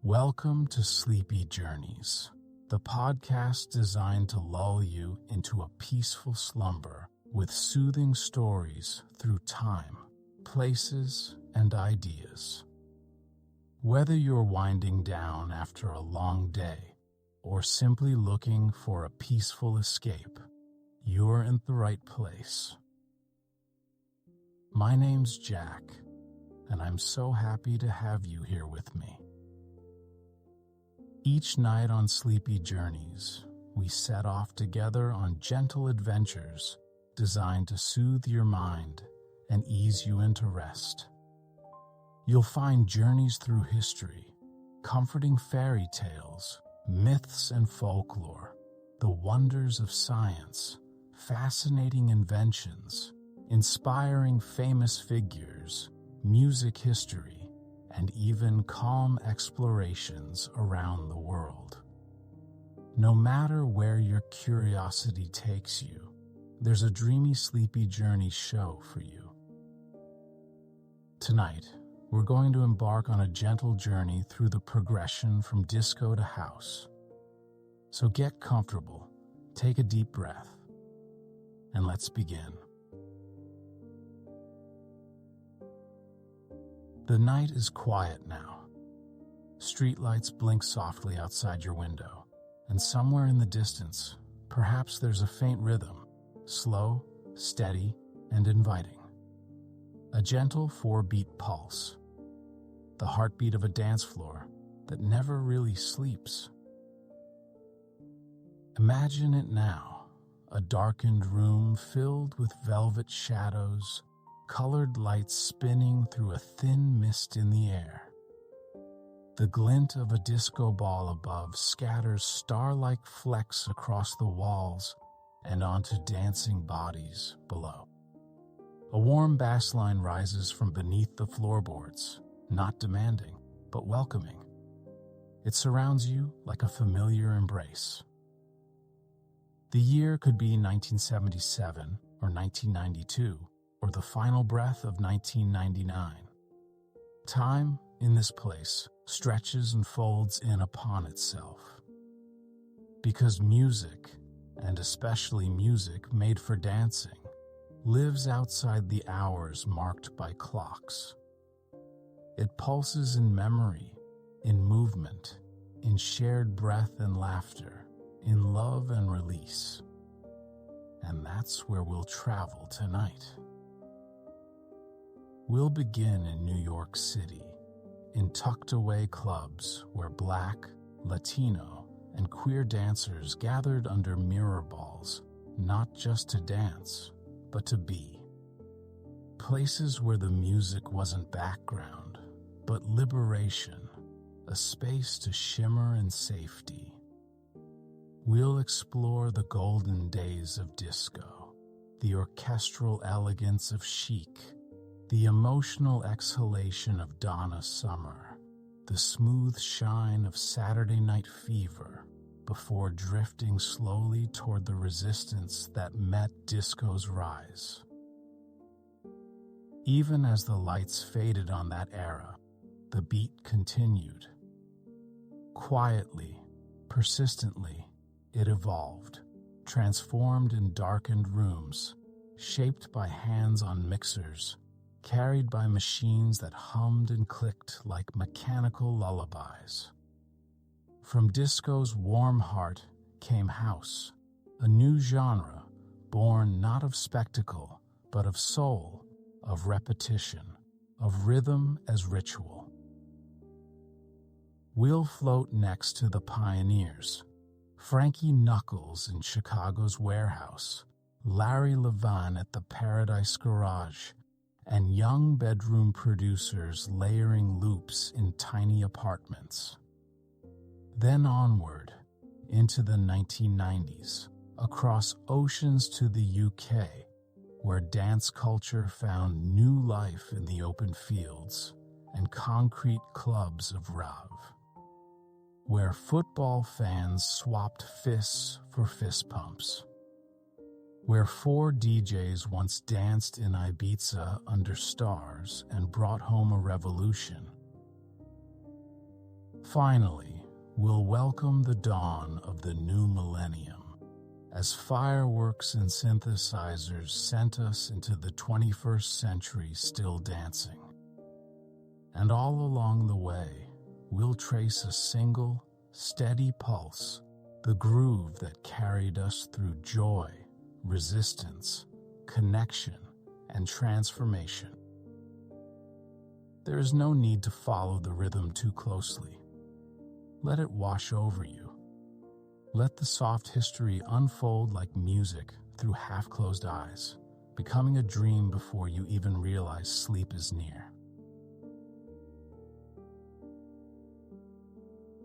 Welcome to Sleepy Journeys, the podcast designed to lull you into a peaceful slumber with soothing stories through time, places, and ideas. Whether you're winding down after a long day or simply looking for a peaceful escape, you're in the right place. My name's Jack, and I'm so happy to have you here with me. Each night on Sleepy Journeys, we set off together on gentle adventures designed to soothe your mind and ease you into rest. You'll find journeys through history, comforting fairy tales, myths and folklore, the wonders of science, fascinating inventions, inspiring famous figures, music history, and even calm explorations around the world. No matter where your curiosity takes you, there's a dreamy Sleepy Journey show for you. Tonight, we're going to embark on a gentle journey through the progression from disco to house. So get comfortable, take a deep breath, and let's begin. The night is quiet now. Streetlights blink softly outside your window, and somewhere in the distance, perhaps there's a faint rhythm, slow, steady, and inviting. A gentle 4-beat pulse, the heartbeat of a dance floor that never really sleeps. Imagine it now, a darkened room filled with velvet shadows, colored lights spinning through a thin mist in the air. The glint of a disco ball above scatters star-like flecks across the walls and onto dancing bodies below. A warm bass line rises from beneath the floorboards, not demanding, but welcoming. It surrounds you like a familiar embrace. The year could be 1977 or 1992, or the final breath of 1999. Time, in this place, stretches and folds in upon itself. Because music, and especially music made for dancing, lives outside the hours marked by clocks. It pulses in memory, in movement, in shared breath and laughter, in love and release. And that's where we'll travel tonight. We'll begin in New York City, in tucked-away clubs where Black, Latino, and queer dancers gathered under mirror balls, not just to dance, but to be. Places where the music wasn't background, but liberation, a space to shimmer in safety. We'll explore the golden days of disco, the orchestral elegance of chic, the emotional exhalation of Donna Summer, the smooth shine of Saturday Night Fever, before drifting slowly toward the resistance that met disco's rise. Even as the lights faded on that era, the beat continued. Quietly, persistently, it evolved, transformed in darkened rooms, shaped by hands on mixers, carried by machines that hummed and clicked like mechanical lullabies. From disco's warm heart came house, a new genre born not of spectacle, but of soul, of repetition, of rhythm as ritual. We'll float next to the pioneers, Frankie Knuckles in Chicago's Warehouse, Larry Levan at the Paradise Garage, and young bedroom producers layering loops in tiny apartments. Then onward, into the 1990s, across oceans to the UK, where dance culture found new life in the open fields and concrete clubs of rave, where football fans swapped fists for fist pumps, where 4 DJs once danced in Ibiza under stars and brought home a revolution. Finally, we'll welcome the dawn of the new millennium, as fireworks and synthesizers sent us into the 21st century still dancing. And all along the way, we'll trace a single, steady pulse, the groove that carried us through joy, resistance, connection, and transformation. There is no need to follow the rhythm too closely. Let it wash over you. Let the soft history unfold like music through half-closed eyes, becoming a dream before you even realize sleep is near.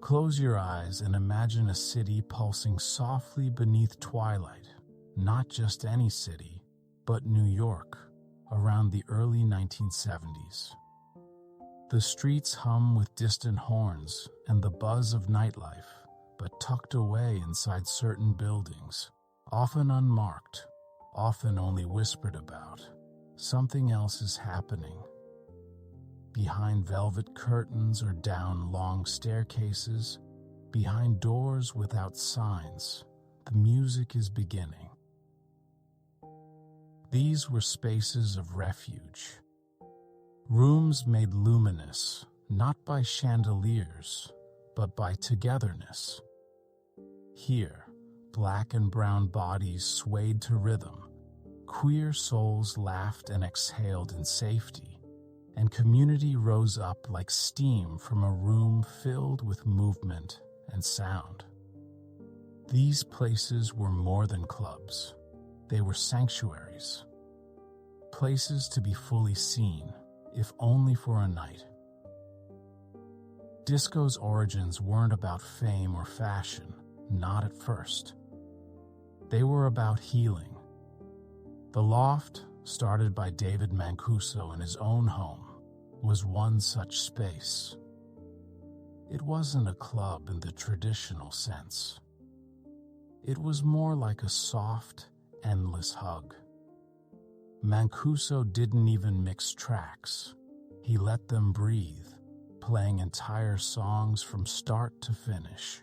Close your eyes and imagine a city pulsing softly beneath twilight, not just any city, but New York, around the early 1970s. The streets hum with distant horns and the buzz of nightlife, but tucked away inside certain buildings, often unmarked, often only whispered about. Something else is happening. Behind velvet curtains or down long staircases, behind doors without signs, the music is beginning. These were spaces of refuge. Rooms made luminous, not by chandeliers, but by togetherness. Here, black and brown bodies swayed to rhythm, queer souls laughed and exhaled in safety, and community rose up like steam from a room filled with movement and sound. These places were more than clubs. They were sanctuaries, places to be fully seen, if only for a night. Disco's origins weren't about fame or fashion, not at first. They were about healing. The Loft, started by David Mancuso in his own home, was one such space. It wasn't a club in the traditional sense. It was more like a soft, endless hug. Mancuso didn't even mix tracks. He let them breathe, playing entire songs from start to finish.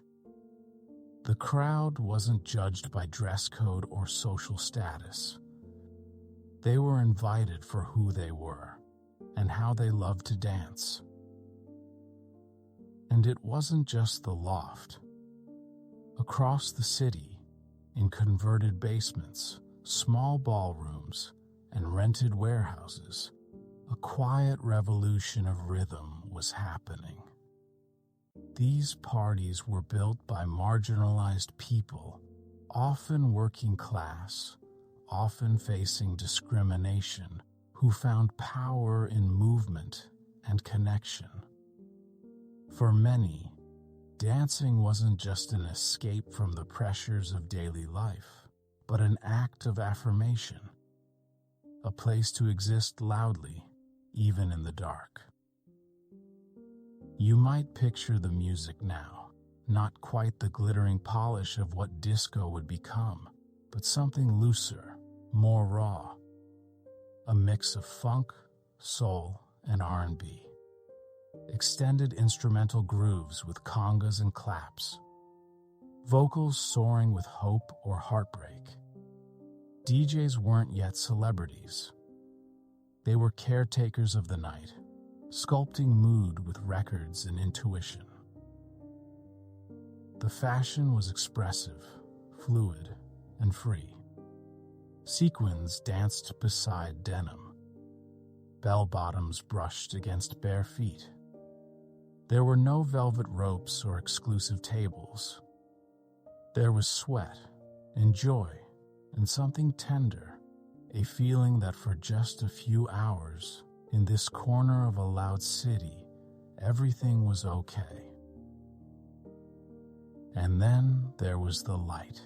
The crowd wasn't judged by dress code or social status. They were invited for who they were and how they loved to dance. And it wasn't just the Loft. Across the city, in converted basements, small ballrooms, and rented warehouses, a quiet revolution of rhythm was happening. These parties were built by marginalized people, often working class, often facing discrimination, who found power in movement and connection. For many, dancing wasn't just an escape from the pressures of daily life, but an act of affirmation, a place to exist loudly, even in the dark. You might picture the music now, not quite the glittering polish of what disco would become, but something looser, more raw, a mix of funk, soul, and R&B. Extended instrumental grooves with congas and claps, vocals soaring with hope or heartbreak. DJs weren't yet celebrities. They were caretakers of the night, sculpting mood with records and intuition. The fashion was expressive, fluid, and free. Sequins danced beside denim. Bell-bottoms brushed against bare feet. There were no velvet ropes or exclusive tables. There was sweat and joy and something tender, a feeling that for just a few hours, in this corner of a loud city, everything was okay. And then there was the light.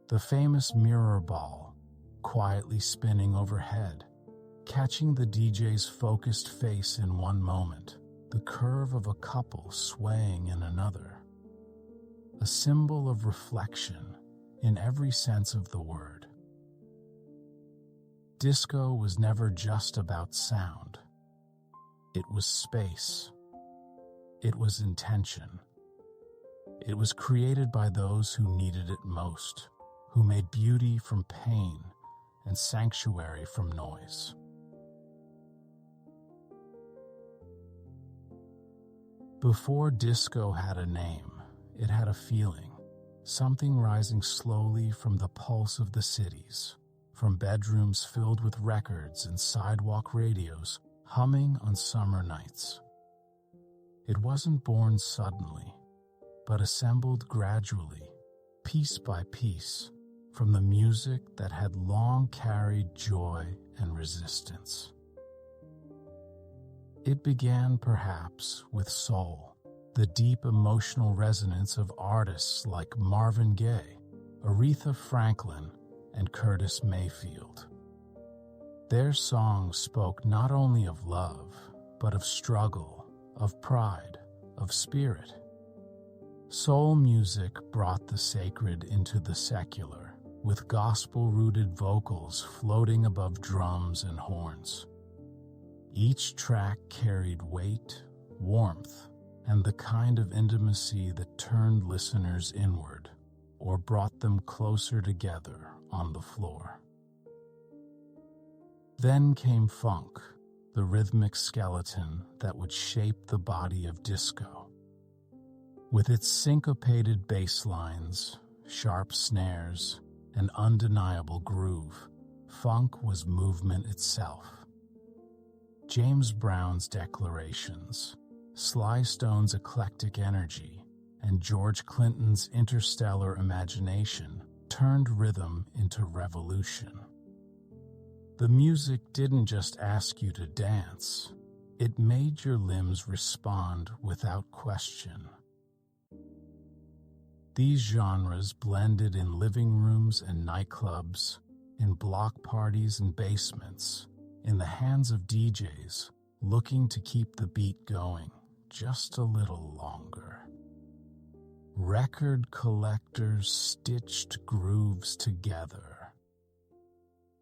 The famous mirror ball, quietly spinning overhead, catching the DJ's focused face in one moment, the curve of a couple swaying in another. A symbol of reflection in every sense of the word. Disco was never just about sound. It was space. It was intention. It was created by those who needed it most, who made beauty from pain and sanctuary from noise. Before disco had a name, it had a feeling, something rising slowly from the pulse of the cities, from bedrooms filled with records and sidewalk radios humming on summer nights. It wasn't born suddenly, but assembled gradually, piece by piece, from the music that had long carried joy and resistance. It began perhaps with soul, the deep emotional resonance of artists like Marvin Gaye, Aretha Franklin, and Curtis Mayfield. Their songs spoke not only of love, but of struggle, of pride, of spirit. Soul music brought the sacred into the secular, with gospel-rooted vocals floating above drums and horns. Each track carried weight, warmth, and the kind of intimacy that turned listeners inward or brought them closer together on the floor. Then came funk, the rhythmic skeleton that would shape the body of disco. With its syncopated bass lines, sharp snares, and undeniable groove, funk was movement itself. James Brown's declarations, Sly Stone's eclectic energy, and George Clinton's interstellar imagination turned rhythm into revolution. The music didn't just ask you to dance, it made your limbs respond without question. These genres blended in living rooms and nightclubs, in block parties and basements, in the hands of DJs looking to keep the beat going just a little longer. Record collectors stitched grooves together.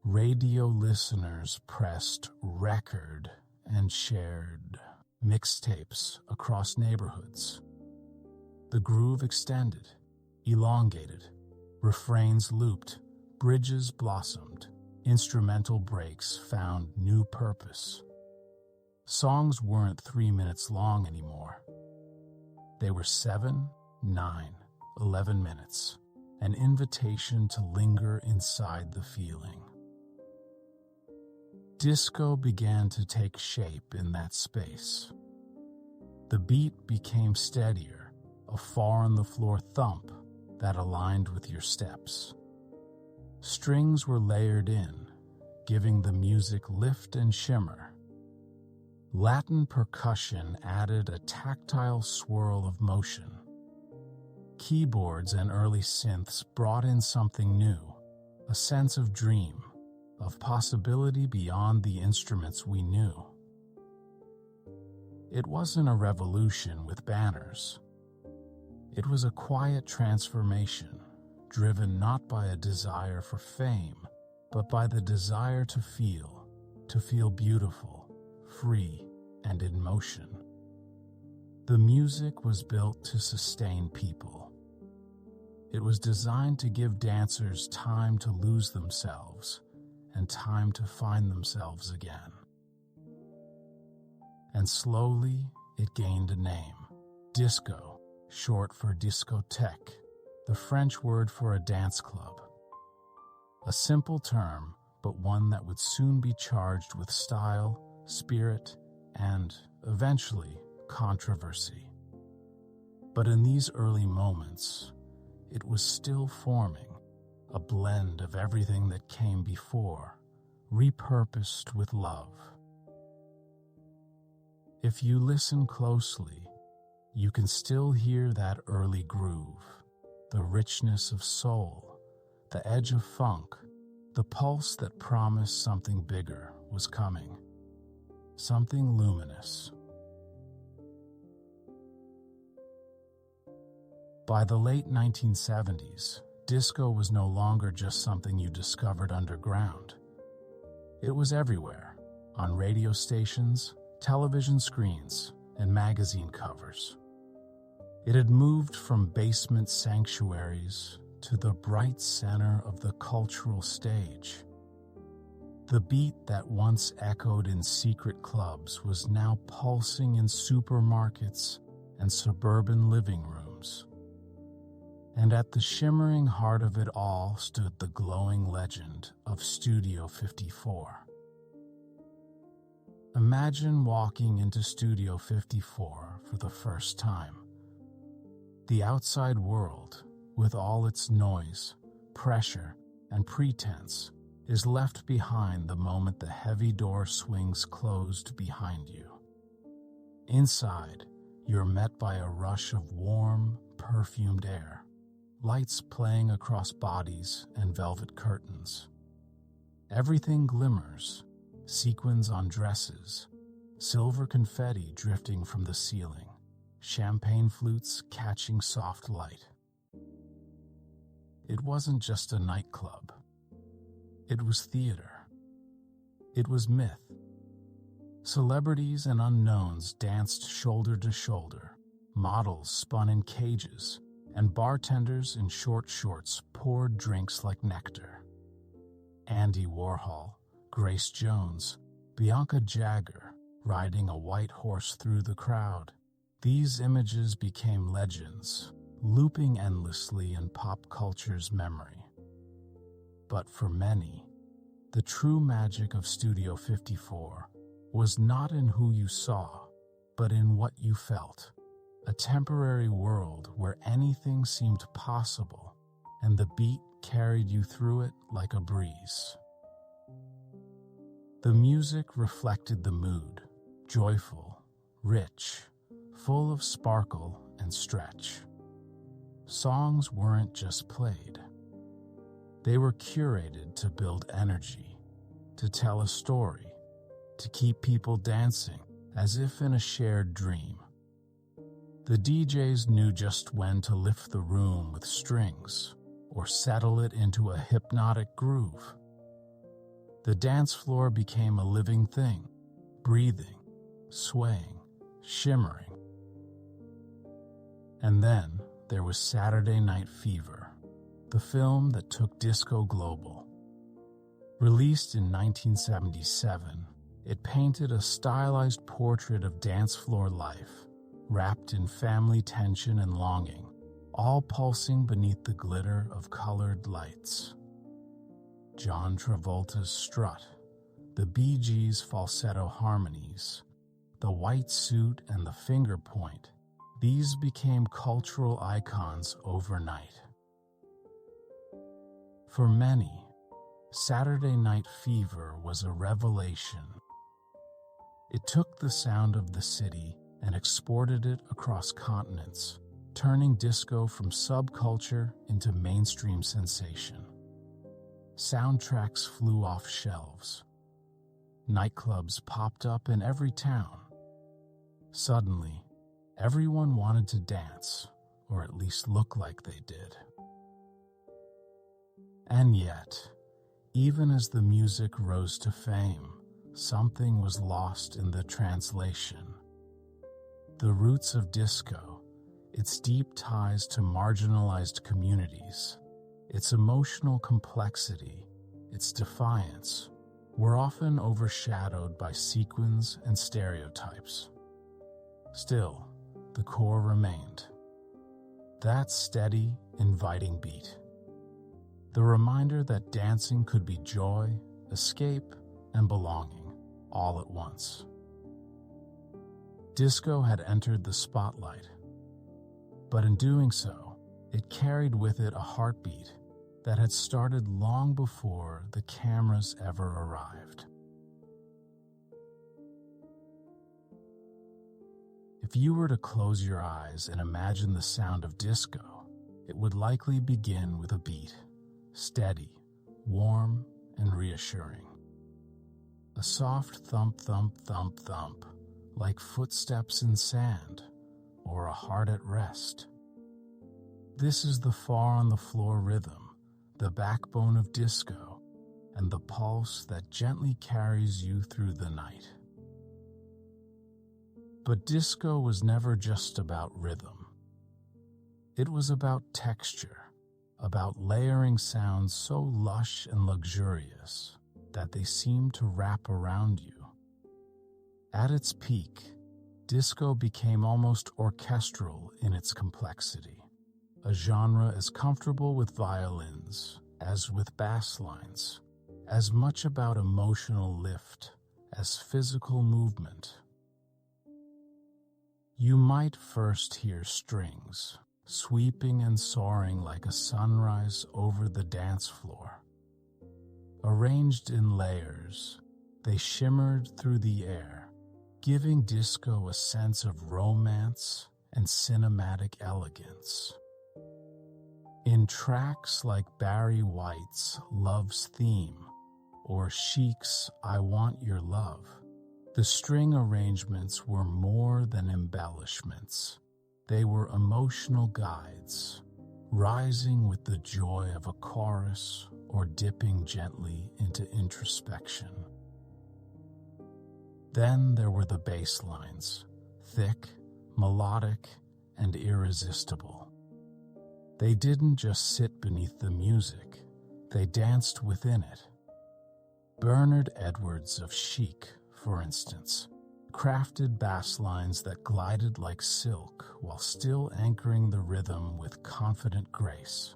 Radio listeners pressed record and shared mixtapes across neighborhoods. The groove extended, elongated, refrains looped, bridges blossomed, instrumental breaks found new purpose. Songs weren't 3 minutes long anymore. They were 7, 9, 11 minutes, an invitation to linger inside the feeling. Disco began to take shape in that space. The beat became steadier, a far-on-the-floor thump that aligned with your steps. Strings were layered in, giving the music lift and shimmer. Latin percussion added a tactile swirl of motion. Keyboards and early synths brought in something new, a sense of dream, of possibility beyond the instruments we knew. It wasn't a revolution with banners. It was a quiet transformation, driven not by a desire for fame, but by the desire to feel beautiful, free, and in motion. The music was built to sustain people. It was designed to give dancers time to lose themselves and time to find themselves again. And slowly, it gained a name, disco, short for discothèque, the French word for a dance club. A simple term, but one that would soon be charged with style, spirit, and, eventually, controversy. But in these early moments, it was still forming, a blend of everything that came before, repurposed with love. If you listen closely, you can still hear that early groove, the richness of soul, the edge of funk, the pulse that promised something bigger was coming, something luminous. By the late 1970s, disco was no longer just something you discovered underground. It was everywhere, on radio stations, television screens, and magazine covers. It had moved from basement sanctuaries to the bright center of the cultural stage. The beat that once echoed in secret clubs was now pulsing in supermarkets and suburban living rooms. And at the shimmering heart of it all stood the glowing legend of Studio 54. Imagine walking into Studio 54 for the first time. The outside world, with all its noise, pressure, and pretense, is left behind the moment the heavy door swings closed behind you. Inside, you're met by a rush of warm, perfumed air, lights playing across bodies and velvet curtains. Everything glimmers, sequins on dresses, silver confetti drifting from the ceiling, champagne flutes catching soft light. It wasn't just a nightclub. It was theater. It was myth. Celebrities and unknowns danced shoulder to shoulder, models spun in cages, and bartenders in short shorts poured drinks like nectar. Andy Warhol, Grace Jones, Bianca Jagger riding a white horse through the crowd. These images became legends, looping endlessly in pop culture's memory. But for many, the true magic of Studio 54 was not in who you saw, but in what you felt. A temporary world where anything seemed possible, and the beat carried you through it like a breeze. The music reflected the mood, joyful, rich, full of sparkle and stretch. Songs weren't just played. They were curated to build energy, to tell a story, to keep people dancing as if in a shared dream. The DJs knew just when to lift the room with strings or settle it into a hypnotic groove. The dance floor became a living thing, breathing, swaying, shimmering. And then there was Saturday Night Fever, the film that took disco global. Released in 1977, it painted a stylized portrait of dance floor life, wrapped in family tension and longing, all pulsing beneath the glitter of colored lights. John Travolta's strut, the Bee Gees' falsetto harmonies, the white suit and the finger point, these became cultural icons overnight. For many, Saturday Night Fever was a revelation. It took the sound of the city and exported it across continents, turning disco from subculture into mainstream sensation. Soundtracks flew off shelves. Nightclubs popped up in every town. Suddenly, everyone wanted to dance, or at least look like they did. And yet, even as the music rose to fame, something was lost in the translation. The roots of disco, its deep ties to marginalized communities, its emotional complexity, its defiance, were often overshadowed by sequins and stereotypes. Still, the core remained. That steady, inviting beat. The reminder that dancing could be joy, escape, and belonging, all at once. Disco had entered the spotlight, but in doing so, it carried with it a heartbeat that had started long before the cameras ever arrived. If you were to close your eyes and imagine the sound of disco, it would likely begin with a beat, steady, warm, and reassuring. A soft thump, thump, thump, thump, like footsteps in sand or a heart at rest. This is the far-on-the-floor rhythm, the backbone of disco, and the pulse that gently carries you through the night. But disco was never just about rhythm. It was about texture, about layering sounds so lush and luxurious that they seemed to wrap around you. At its peak, disco became almost orchestral in its complexity, a genre as comfortable with violins as with bass lines, as much about emotional lift as physical movement. You might first hear strings, sweeping and soaring like a sunrise over the dance floor. Arranged in layers, they shimmered through the air, giving disco a sense of romance and cinematic elegance. In tracks like Barry White's Love's Theme or Chic's I Want Your Love, the string arrangements were more than embellishments. They were emotional guides, rising with the joy of a chorus or dipping gently into introspection. Then there were the bass lines, thick, melodic, and irresistible. They didn't just sit beneath the music, they danced within it. Bernard Edwards of Chic, for instance, crafted bass lines that glided like silk while still anchoring the rhythm with confident grace.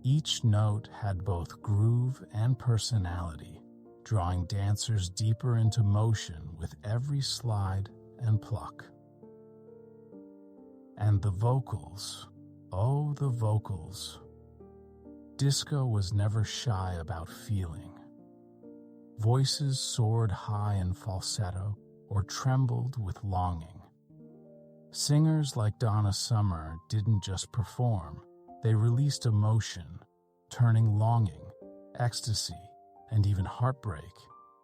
Each note had both groove and personality, drawing dancers deeper into motion with every slide and pluck. And the vocals, oh, the vocals. Disco was never shy about feeling. Voices soared high in falsetto or trembled with longing. Singers like Donna Summer didn't just perform, they released emotion, turning longing, ecstasy, and even heartbreak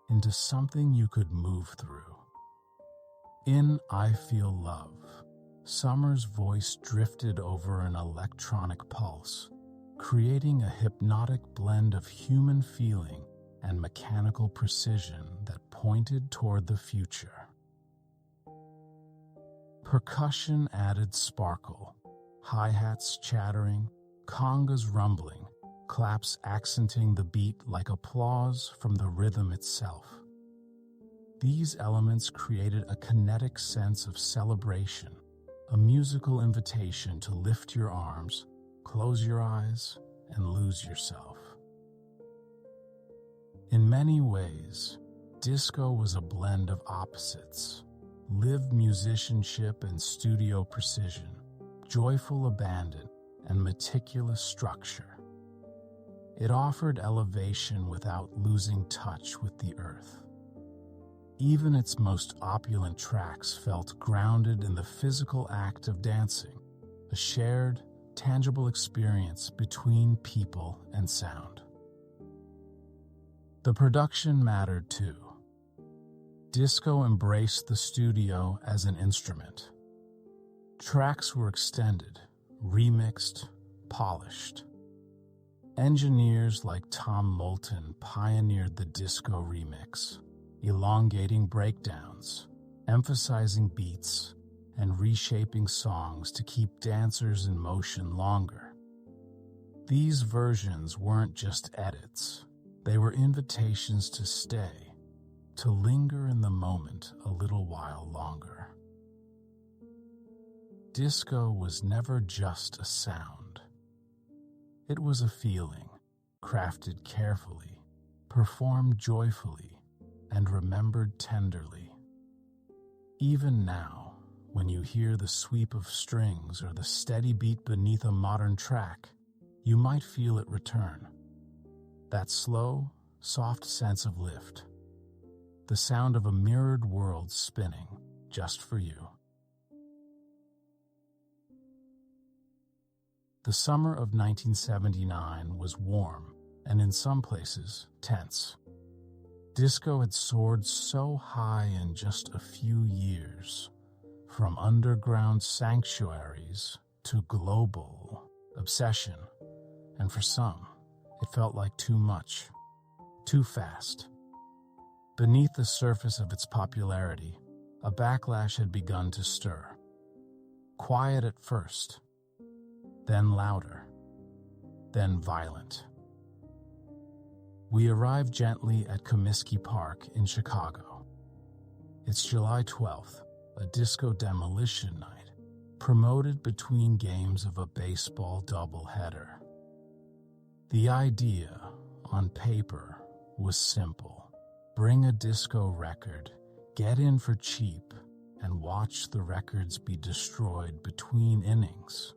into something you could move through. In I Feel Love, Summer's voice drifted over an electronic pulse, creating a hypnotic blend of human feeling and mechanical precision that pointed toward the future. Percussion added sparkle, hi-hats chattering, congas rumbling, claps accenting the beat like applause from the rhythm itself. These elements created a kinetic sense of celebration, a musical invitation to lift your arms, close your eyes, and lose yourself. In many ways, disco was a blend of opposites: live musicianship and studio precision, joyful abandon, and meticulous structure. It offered elevation without losing touch with the earth. Even its most opulent tracks felt grounded in the physical act of dancing, a shared, tangible experience between people and sound. The production mattered too. Disco embraced the studio as an instrument. Tracks were extended, remixed, polished. Engineers like Tom Moulton pioneered the disco remix, elongating breakdowns, emphasizing beats, and reshaping songs to keep dancers in motion longer. These versions weren't just edits. They were invitations to stay, to linger in the moment a little while longer. Disco was never just a sound. It was a feeling, crafted carefully, performed joyfully, and remembered tenderly. Even now, when you hear the sweep of strings or the steady beat beneath a modern track, you might feel it return. That slow, soft sense of lift. The sound of a mirrored world spinning just for you. The summer of 1979 was warm and in some places tense. Disco had soared so high in just a few years, from underground sanctuaries to global obsession, and for some, it felt like too much, too fast. Beneath the surface of its popularity, a backlash had begun to stir. Quiet at first, then louder, then violent. We arrived gently at Comiskey Park in Chicago. It's July 12th, a disco demolition night, promoted between games of a baseball doubleheader. The idea, on paper, was simple. Bring a disco record, get in for cheap, and watch the records be destroyed between innings.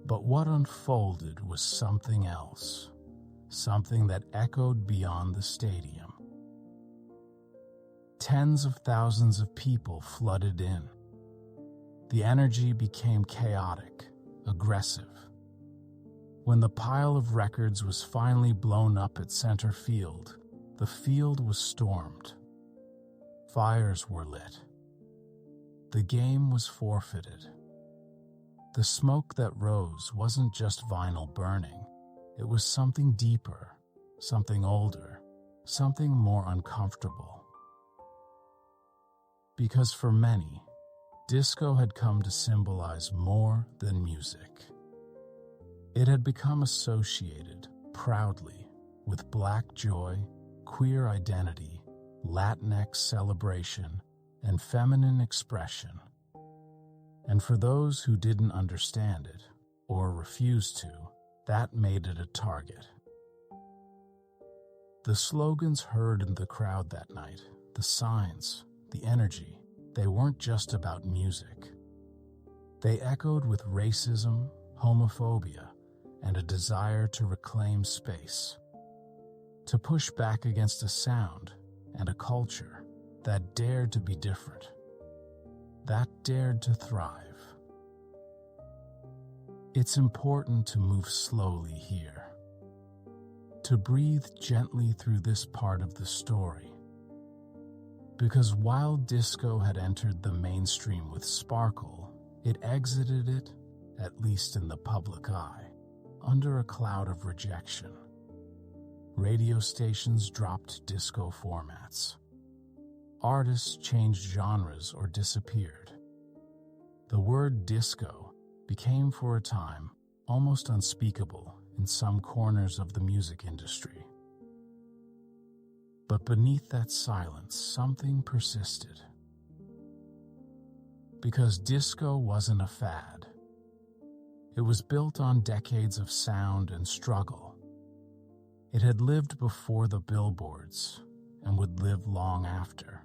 But what unfolded was something else, something that echoed beyond the stadium. Tens of thousands of people flooded in. The energy became chaotic, aggressive. When the pile of records was finally blown up at center field, the field was stormed. Fires were lit. The game was forfeited. The smoke that rose wasn't just vinyl burning. It was something deeper, something older, something more uncomfortable. Because for many, disco had come to symbolize more than music. It had become associated, proudly, with Black joy, queer identity, Latinx celebration, and feminine expression. And for those who didn't understand it, or refused to, that made it a target. The slogans heard in the crowd that night, the signs, the energy, they weren't just about music. They echoed with racism, homophobia, and a desire to reclaim space, to push back against a sound and a culture that dared to be different, that dared to thrive. It's important to move slowly here, to breathe gently through this part of the story, because while disco had entered the mainstream with sparkle, it exited it, at least in the public eye, under a cloud of rejection. Radio stations dropped disco formats. Artists changed genres or disappeared. The word disco became for a time almost unspeakable in some corners of the music industry. But beneath that silence, something persisted. Because disco wasn't a fad. It was built on decades of sound and struggle. It had lived before the billboards and would live long after.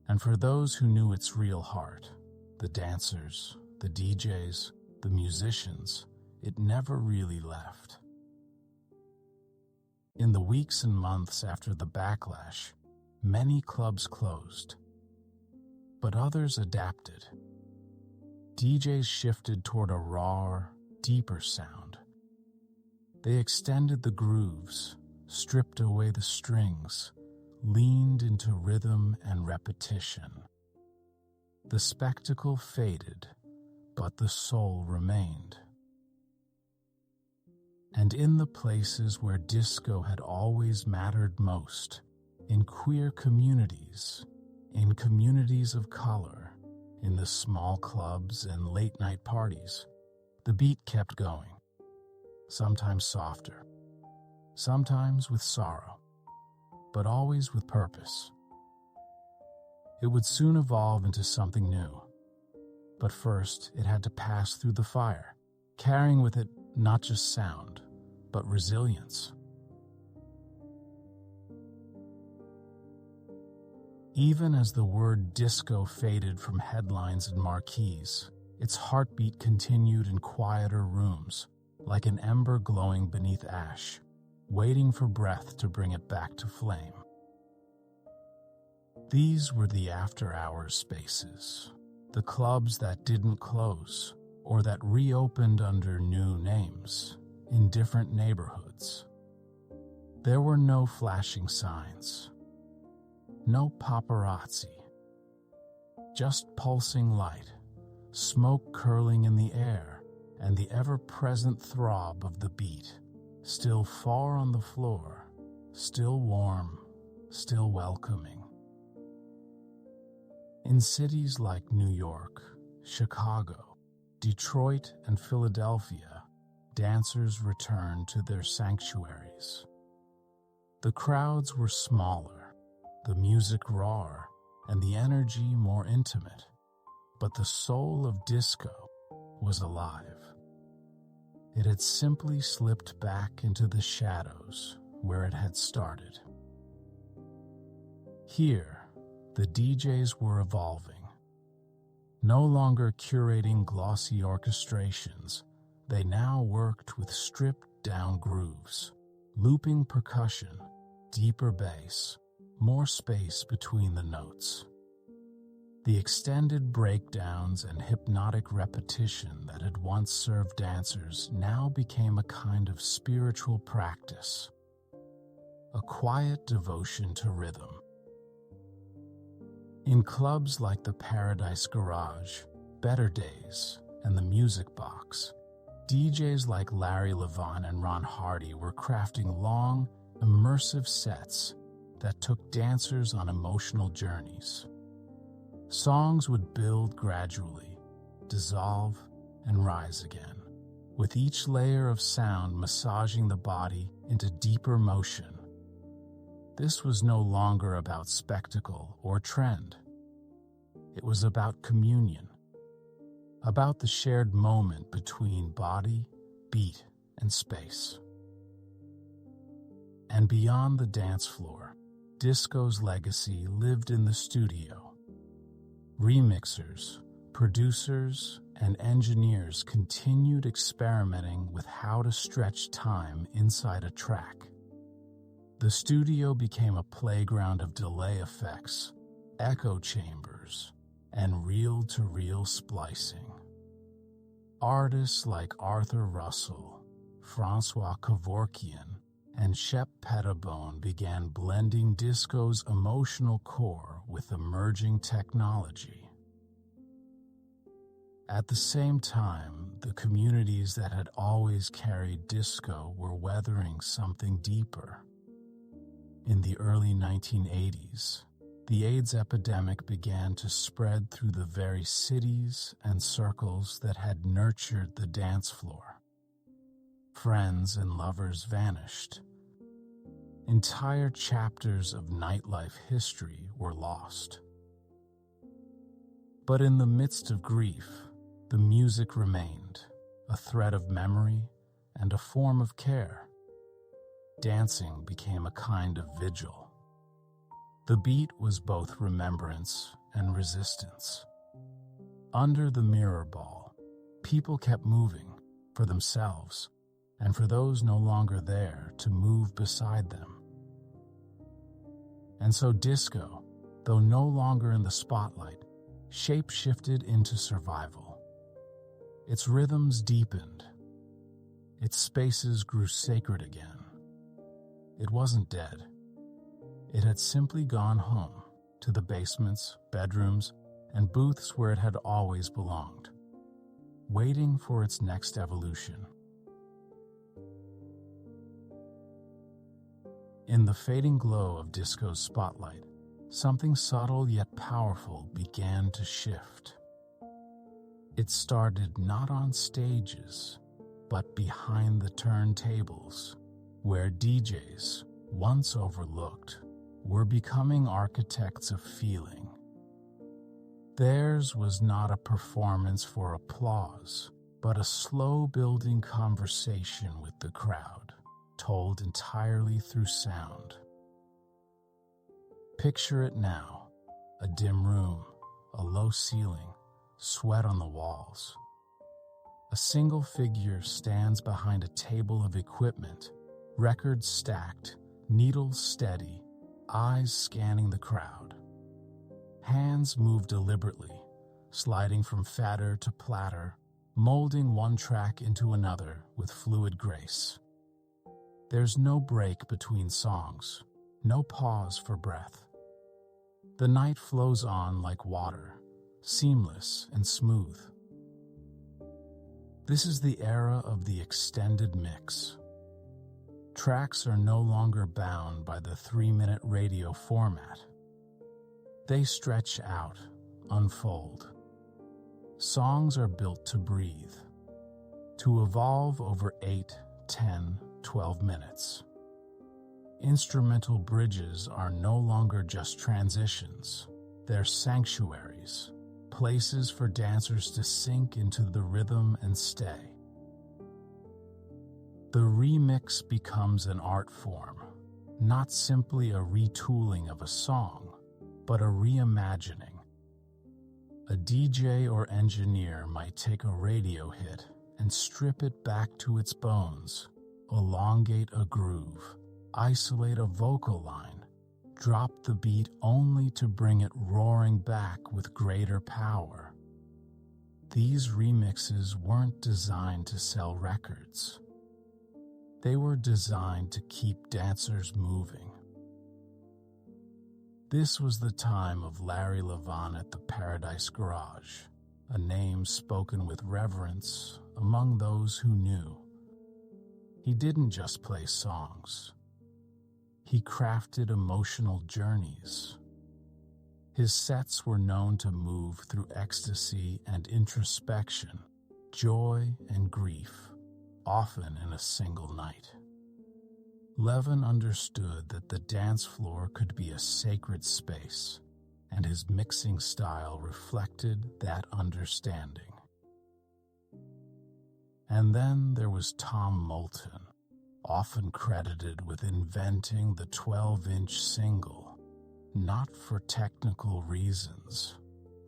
And for those who knew its real heart, the dancers, the DJs, the musicians, it never really left. In the weeks and months after the backlash, many clubs closed, but others adapted. DJs shifted toward a rawer, deeper sound. They extended the grooves, stripped away the strings, leaned into rhythm and repetition. The spectacle faded, but the soul remained. And in the places where disco had always mattered most, in queer communities, in communities of color, in the small clubs and late-night parties, the beat kept going, sometimes softer, sometimes with sorrow, but always with purpose. It would soon evolve into something new, but first it had to pass through the fire, carrying with it not just sound, but resilience. Even as the word disco faded from headlines and marquees, its heartbeat continued in quieter rooms, like an ember glowing beneath ash, waiting for breath to bring it back to flame. These were the after-hours spaces, the clubs that didn't close, or that reopened under new names, in different neighborhoods. There were no flashing signs, no paparazzi, just pulsing light, smoke curling in the air, and the ever-present throb of the beat, still far on the floor, still warm, still welcoming. In cities like New York, Chicago, Detroit, and Philadelphia, dancers returned to their sanctuaries. The crowds were smaller, the music rawer, and the energy more intimate, but the soul of disco was alive. It had simply slipped back into the shadows where it had started. Here, the DJs were evolving. No longer curating glossy orchestrations, they now worked with stripped-down grooves, looping percussion, deeper bass, more space between the notes. The extended breakdowns and hypnotic repetition that had once served dancers now became a kind of spiritual practice, a quiet devotion to rhythm. In clubs like the Paradise Garage, Better Days, and the Music Box, DJs like Larry Levan and Ron Hardy were crafting long, immersive sets that took dancers on emotional journeys. Songs would build gradually, dissolve, and rise again, with each layer of sound massaging the body into deeper motion. This was no longer about spectacle or trend. It was about communion, about the shared moment between body, beat, and space. And beyond the dance floor, disco's legacy lived in the studio. Remixers, producers, and engineers continued experimenting with how to stretch time inside a track. The studio became a playground of delay effects, echo chambers, and reel-to-reel splicing. Artists like Arthur Russell, Francois Kevorkian, and Shep Pettibone began blending disco's emotional core with emerging technology. At the same time, the communities that had always carried disco were weathering something deeper. In the early 1980s, the AIDS epidemic began to spread through the very cities and circles that had nurtured the dance floor. Friends and lovers vanished. Entire chapters of nightlife history were lost. But in the midst of grief, the music remained, a thread of memory and a form of care. Dancing became a kind of vigil. The beat was both remembrance and resistance. Under the mirror ball, people kept moving for themselves and for those no longer there to move beside them. And so disco, though no longer in the spotlight, shape-shifted into survival. Its rhythms deepened. Its spaces grew sacred again. It wasn't dead. It had simply gone home, to the basements, bedrooms, and booths where it had always belonged, waiting for its next evolution. In the fading glow of disco's spotlight, something subtle yet powerful began to shift. It started not on stages, but behind the turntables, where DJs, once overlooked, were becoming architects of feeling. Theirs was not a performance for applause, but a slow-building conversation with the crowd, told entirely through sound. Picture it now, a dim room, a low ceiling, sweat on the walls. A single figure stands behind a table of equipment, records stacked, needles steady, eyes scanning the crowd. Hands move deliberately, sliding from fader to platter, molding one track into another with fluid grace. There's no break between songs, no pause for breath. The night flows on like water, seamless and smooth. This is the era of the extended mix. Tracks are no longer bound by the 3-minute radio format. They stretch out unfold. Songs are built to breathe, to evolve over 8, 10, 12 minutes. Instrumental bridges are no longer just transitions. They're sanctuaries, places for dancers to sink into the rhythm and stay. The remix becomes an art form, not simply a retooling of a song, but a reimagining. A DJ or engineer might take a radio hit and strip it back to its bones, elongate a groove, isolate a vocal line, drop the beat only to bring it roaring back with greater power. These remixes weren't designed to sell records. They were designed to keep dancers moving. This was the time of Larry Levan at the Paradise Garage, a name spoken with reverence among those who knew. He didn't just play songs. He crafted emotional journeys. His sets were known to move through ecstasy and introspection, joy and grief, often in a single night. Levin understood that the dance floor could be a sacred space, and his mixing style reflected that understanding. And then there was Tom Moulton, often credited with inventing the 12-inch single, not for technical reasons,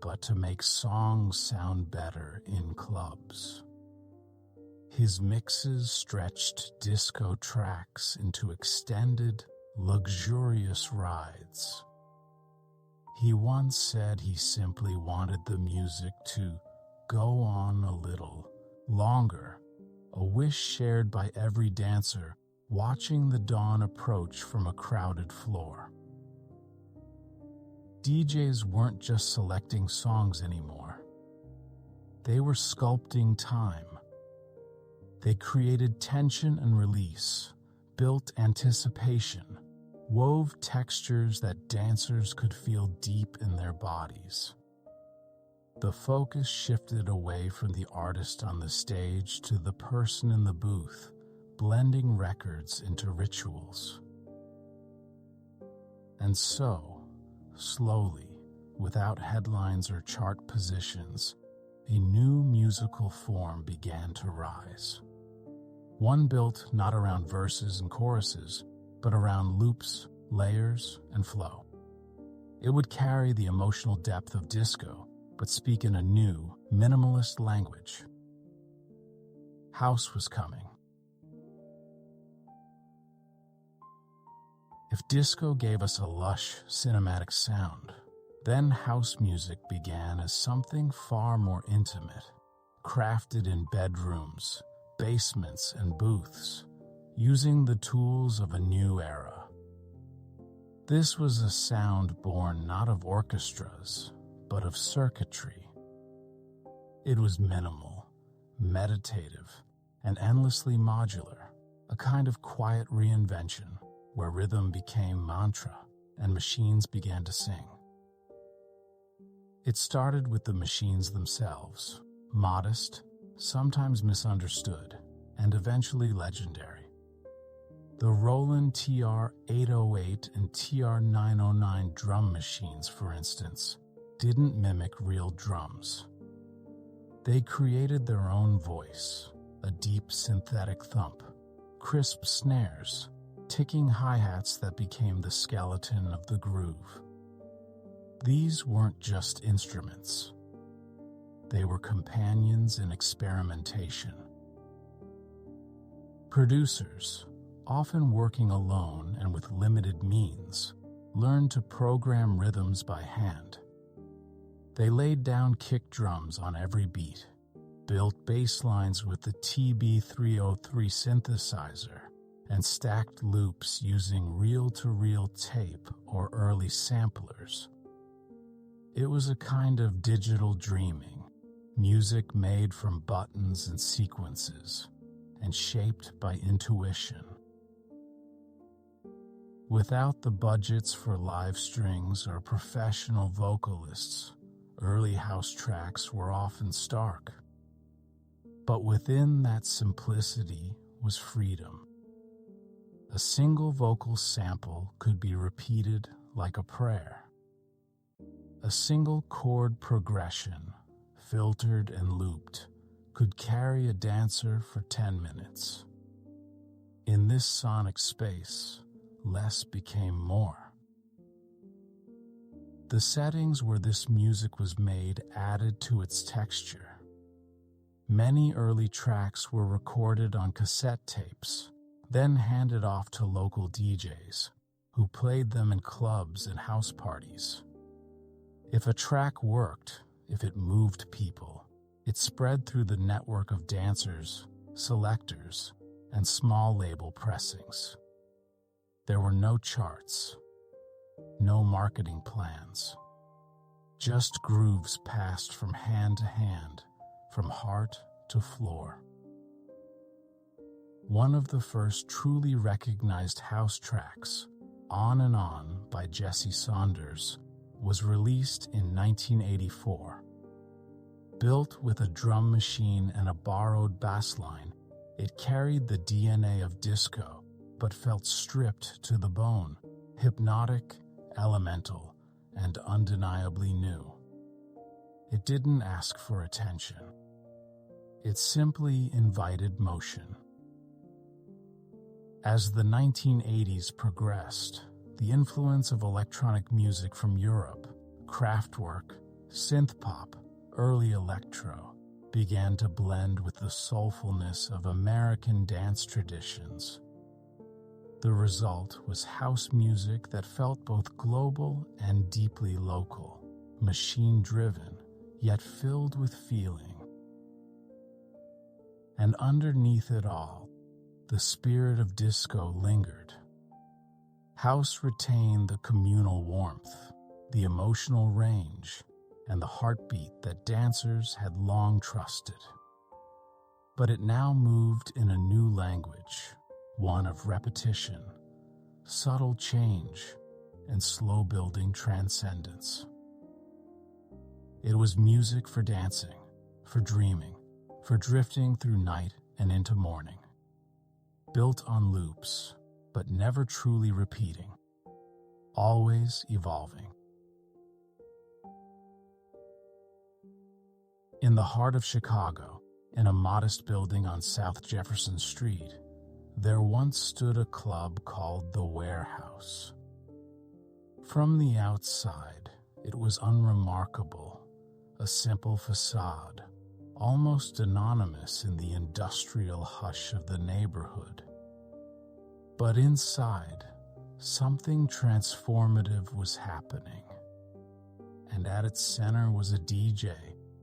but to make songs sound better in clubs. His mixes stretched disco tracks into extended, luxurious rides. He once said he simply wanted the music to go on a little longer, a wish shared by every dancer watching the dawn approach from a crowded floor. DJs weren't just selecting songs anymore. They were sculpting time. They created tension and release, built anticipation, wove textures that dancers could feel deep in their bodies. The focus shifted away from the artist on the stage to the person in the booth, blending records into rituals. And so, slowly, without headlines or chart positions, a new musical form began to rise. One built not around verses and choruses, but around loops, layers, and flow. It would carry the emotional depth of disco, but speak in a new, minimalist language. House was coming. If disco gave us a lush, cinematic sound, then house music began as something far more intimate, crafted in bedrooms, basements, and booths, using the tools of a new era. This was a sound born not of orchestras, but of circuitry. It was minimal, meditative, and endlessly modular, a kind of quiet reinvention where rhythm became mantra and machines began to sing. It started with the machines themselves, modest, sometimes misunderstood, and eventually legendary. The Roland TR-808 and TR-909 drum machines, for instance, didn't mimic real drums. They created their own voice, a deep synthetic thump, crisp snares, ticking hi-hats that became the skeleton of the groove. These weren't just instruments. They were companions in experimentation. Producers, often working alone and with limited means, learned to program rhythms by hand. They laid down kick drums on every beat, built bass lines with the TB-303 synthesizer, and stacked loops using reel-to-reel tape or early samplers. It was a kind of digital dreaming, music made from buttons and sequences, and shaped by intuition. Without the budgets for live strings or professional vocalists, Early house tracks were often stark, but within that simplicity was freedom. A single vocal sample could be repeated like a prayer. A single chord progression, filtered and looped, could carry a dancer for 10 minutes. In this sonic space, less became more. The settings where this music was made added to its texture. Many early tracks were recorded on cassette tapes, then handed off to local DJs, who played them in clubs and house parties. If a track worked, if it moved people, it spread through the network of dancers, selectors, and small label pressings. There were no charts, no marketing plans, just grooves passed from hand to hand, from heart to floor. One of the first truly recognized house tracks, On and On by Jesse Saunders, was released in 1984. Built with a drum machine and a borrowed bass line, it carried the DNA of disco, but felt stripped to the bone, hypnotic, elemental, and undeniably new. It didn't ask for attention. It simply invited motion. As the 1980s progressed, the influence of electronic music from Europe, Kraftwerk, synth-pop, early electro, began to blend with the soulfulness of American dance traditions. The result was house music that felt both global and deeply local, machine-driven, yet filled with feeling. And underneath it all, the spirit of disco lingered. House retained the communal warmth, the emotional range, and the heartbeat that dancers had long trusted. But it now moved in a new language, one of repetition, subtle change, and slow-building transcendence. It was music for dancing, for dreaming, for drifting through night and into morning. Built on loops, but never truly repeating, always evolving. In the heart of Chicago, in a modest building on South Jefferson Street, there once stood a club called the Warehouse. From the outside, it was unremarkable, a simple facade, almost anonymous in the industrial hush of the neighborhood. But inside, something transformative was happening. And at its center was a DJ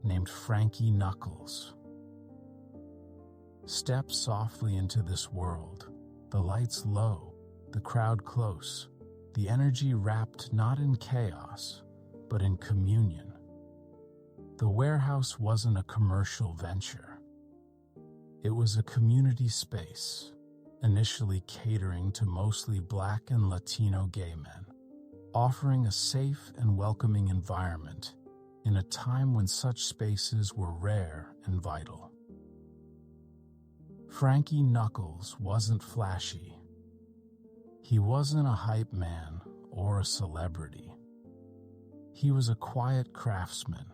named Frankie Knuckles. Step softly into this world, the lights low, the crowd close, the energy wrapped not in chaos, but in communion. The Warehouse wasn't a commercial venture. It was a community space, initially catering to mostly Black and Latino gay men, offering a safe and welcoming environment in a time when such spaces were rare and vital. Frankie Knuckles wasn't flashy. He wasn't a hype man or a celebrity. He was a quiet craftsman,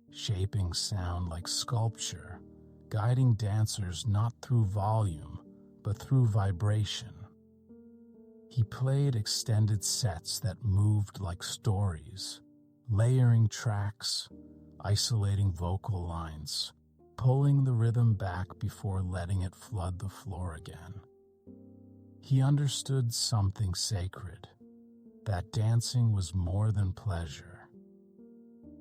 shaping sound like sculpture, guiding dancers not through volume, but through vibration. He played extended sets that moved like stories, layering tracks, isolating vocal lines, pulling the rhythm back before letting it flood the floor again. He understood something sacred, that dancing was more than pleasure.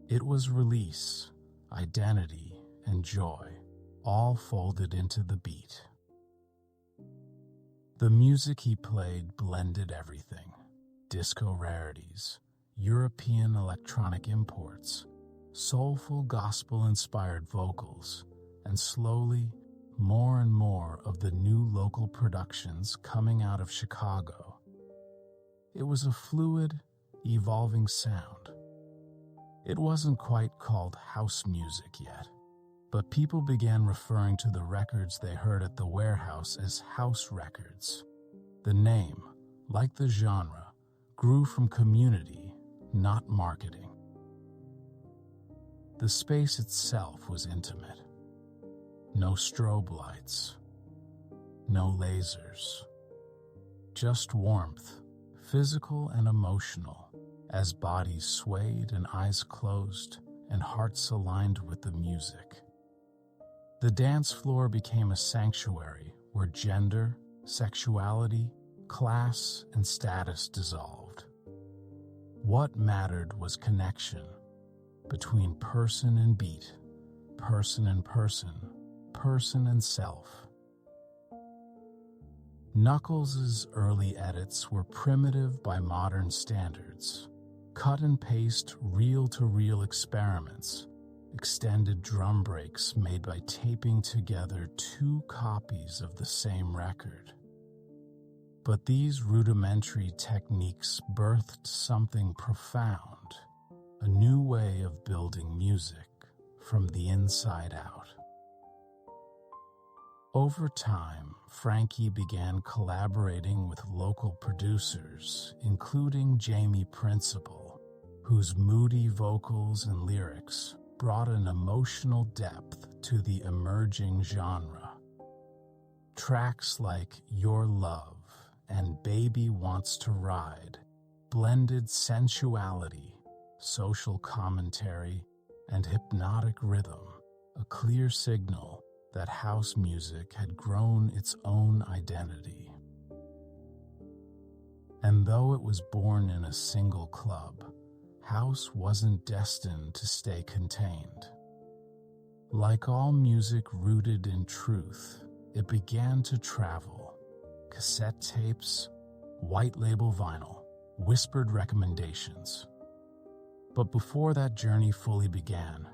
It was release, identity, and joy, all folded into the beat. The music he played blended everything: disco rarities, European electronic imports, soulful gospel-inspired vocals, and slowly, more and more of the new local productions coming out of Chicago. It was a fluid, evolving sound. It wasn't quite called house music yet, but people began referring to the records they heard at the warehouse as house records. The name, like the genre, grew from community, not marketing. The space itself was intimate. No strobe lights, no lasers, just warmth, physical and emotional, as bodies swayed and eyes closed and hearts aligned with the music. The dance floor became a sanctuary where gender, sexuality, class, and status dissolved. What mattered was connection between person and beat, person and person, person and self. Knuckles' early edits were primitive by modern standards. Cut and paste reel-to-reel experiments, extended drum breaks made by taping together two copies of the same record. But these rudimentary techniques birthed something profound, a new way of building music from the inside out. Over time, Frankie began collaborating with local producers, including Jamie Principle, whose moody vocals and lyrics brought an emotional depth to the emerging genre. Tracks like Your Love and Baby Wants to Ride blended sensuality, social commentary, and hypnotic rhythm, a clear signal that house music had grown its own identity. And though it was born in a single club, house wasn't destined to stay contained. Like all music rooted in truth, it began to travel. Cassette tapes, white label vinyl, whispered recommendations. But before that journey fully began,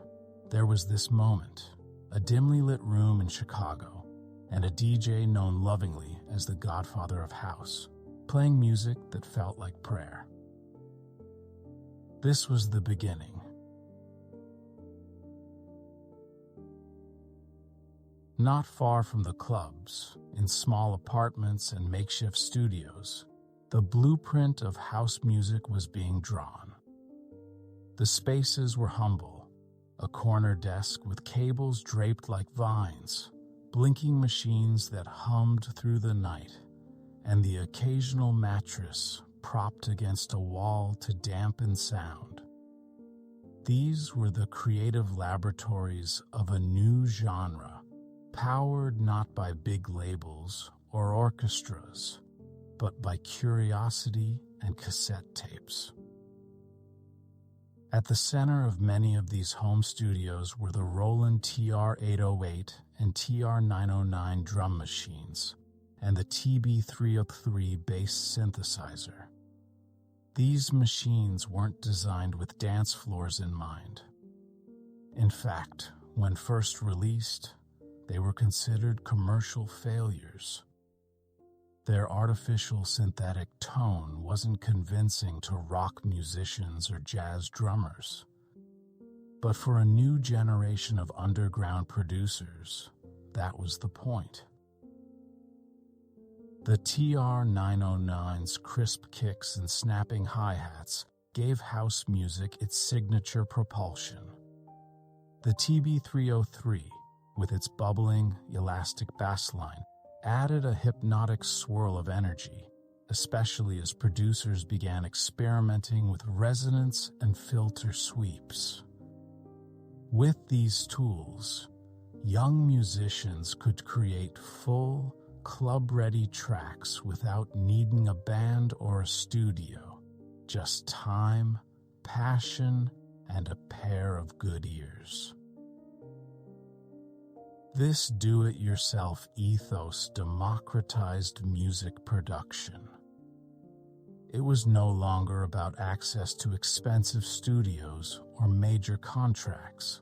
there was this moment. A dimly lit room in Chicago, and a DJ known lovingly as the Godfather of House, playing music that felt like prayer. This was the beginning. Not far from the clubs, in small apartments and makeshift studios, the blueprint of house music was being drawn. The spaces were humble. A corner desk with cables draped like vines, blinking machines that hummed through the night, and the occasional mattress propped against a wall to dampen sound. These were the creative laboratories of a new genre, powered not by big labels or orchestras, but by curiosity and cassette tapes. At the center of many of these home studios were the Roland TR-808 and TR-909 drum machines, and the TB-303 bass synthesizer. These machines weren't designed with dance floors in mind. In fact, when first released, they were considered commercial failures. Their artificial synthetic tone wasn't convincing to rock musicians or jazz drummers. But for a new generation of underground producers, that was the point. The TR-909's crisp kicks and snapping hi-hats gave house music its signature propulsion. The TB-303, with its bubbling, elastic bass line, added a hypnotic swirl of energy, especially as producers began experimenting with resonance and filter sweeps. With these tools, young musicians could create full, club-ready tracks without needing a band or a studio, just time, passion, and a pair of good ears. This do-it-yourself ethos democratized music production. It was no longer about access to expensive studios or major contracts.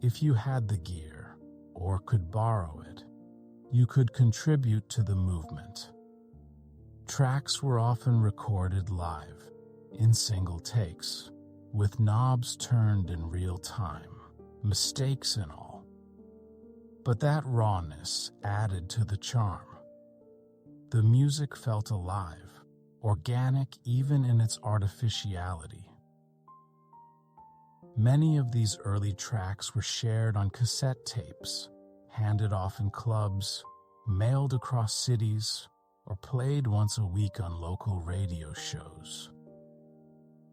If you had the gear, or could borrow it, you could contribute to the movement. Tracks were often recorded live, in single takes, with knobs turned in real time, mistakes and all. But that rawness added to the charm. The music felt alive, organic even in its artificiality. Many of these early tracks were shared on cassette tapes, handed off in clubs, mailed across cities, or played once a week on local radio shows.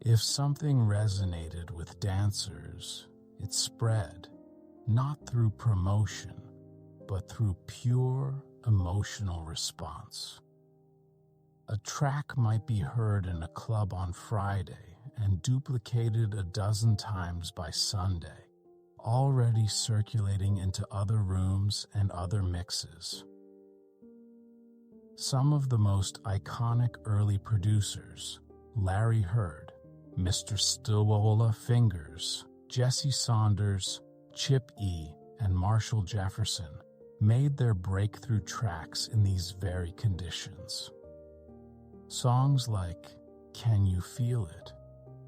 If something resonated with dancers, it spread, not through promotion, but through pure emotional response. A track might be heard in a club on Friday and duplicated a dozen times by Sunday, already circulating into other rooms and other mixes. Some of the most iconic early producers, Larry Heard, Mr. Stillwater Fingers, Jesse Saunders, Chip E., and Marshall Jefferson, made their breakthrough tracks in these very conditions. Songs like Can You Feel It,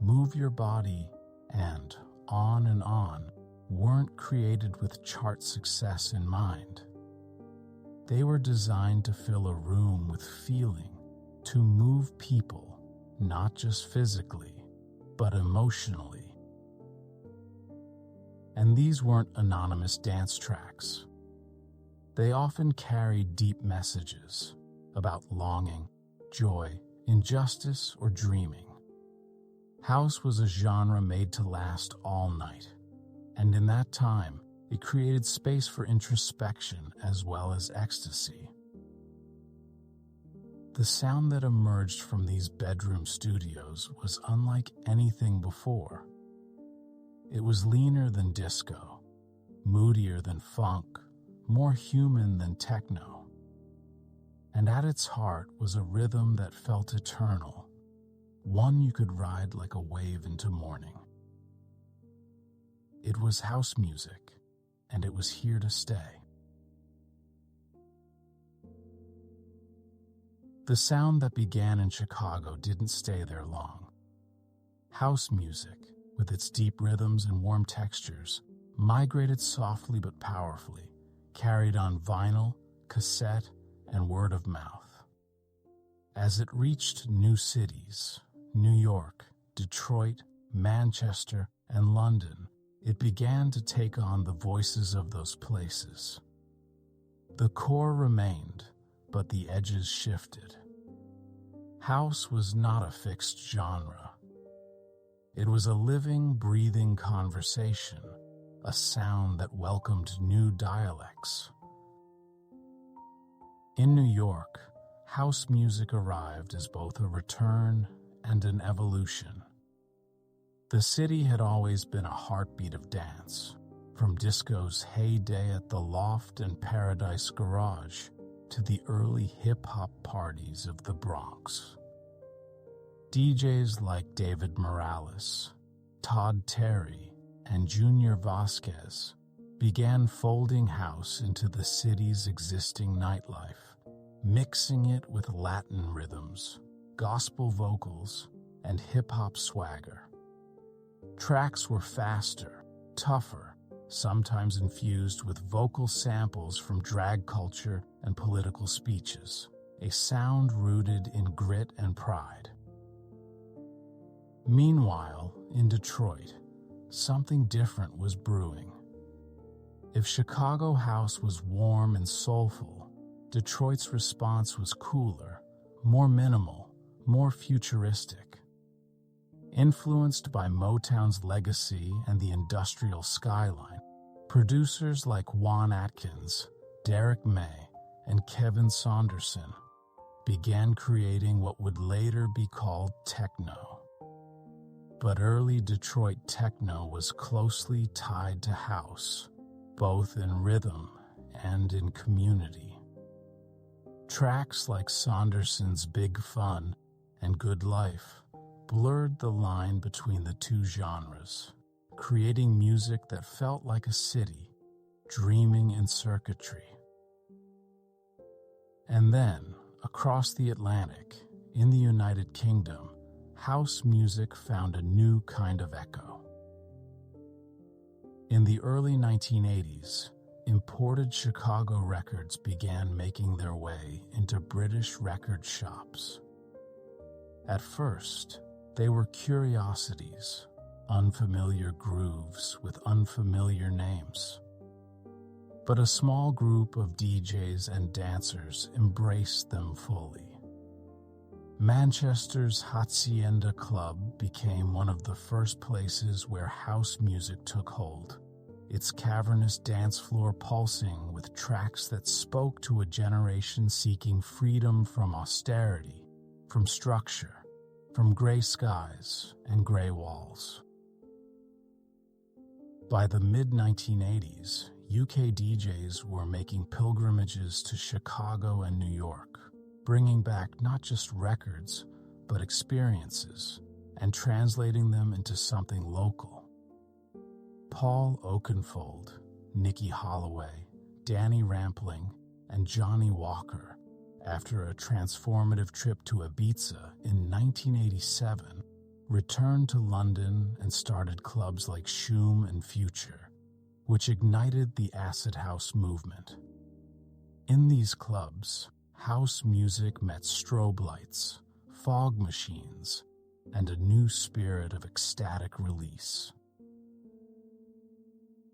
Move Your Body, and On weren't created with chart success in mind. They were designed to fill a room with feeling, to move people, not just physically, but emotionally. And these weren't anonymous dance tracks. They often carried deep messages about longing, joy, injustice, or dreaming. House was a genre made to last all night, and in that time, it created space for introspection as well as ecstasy. The sound that emerged from these bedroom studios was unlike anything before. It was leaner than disco, moodier than funk, more human than techno. And at its heart was a rhythm that felt eternal, one you could ride like a wave into morning. It was house music, and it was here to stay. The sound that began in Chicago didn't stay there long. House music, with its deep rhythms and warm textures, migrated softly but powerfully, carried on vinyl, cassette, and word of mouth. As it reached new cities, New York, Detroit, Manchester, and London, it began to take on the voices of those places. The core remained, but the edges shifted. House was not a fixed genre. It was a living, breathing conversation, a sound that welcomed new dialects. In New York, house music arrived as both a return and an evolution. The city had always been a heartbeat of dance, from disco's heyday at the Loft and Paradise Garage to the early hip-hop parties of the Bronx. DJs like David Morales, Todd Terry, and Junior Vasquez began folding house into the city's existing nightlife, mixing it with Latin rhythms, gospel vocals, and hip-hop swagger. Tracks were faster, tougher, sometimes infused with vocal samples from drag culture and political speeches, a sound rooted in grit and pride. Meanwhile, in Detroit, something different was brewing. If Chicago house was warm and soulful, Detroit's response was cooler, more minimal, more futuristic. Influenced by Motown's legacy and the industrial skyline, producers like Juan Atkins, Derek May, and Kevin Saunderson began creating what would later be called techno. But early Detroit techno was closely tied to house, both in rhythm and in community. Tracks like Saunderson's Big Fun and Good Life blurred the line between the two genres, creating music that felt like a city, dreaming in circuitry. And then, across the Atlantic, in the United Kingdom, house music found a new kind of echo. In the early 1980s, imported Chicago records began making their way into British record shops. At first, they were curiosities, unfamiliar grooves with unfamiliar names. But a small group of DJs and dancers embraced them fully. Manchester's Hacienda Club became one of the first places where house music took hold, its cavernous dance floor pulsing with tracks that spoke to a generation seeking freedom from austerity, from structure, from gray skies and gray walls. By the mid-1980s, UK DJs were making pilgrimages to Chicago and New York, bringing back not just records, but experiences, and translating them into something local. Paul Oakenfold, Nikki Holloway, Danny Rampling, and Johnny Walker, after a transformative trip to Ibiza in 1987, returned to London and started clubs like Shoom and Future, which ignited the acid house movement. In these clubs, house music met strobe lights, fog machines, and a new spirit of ecstatic release.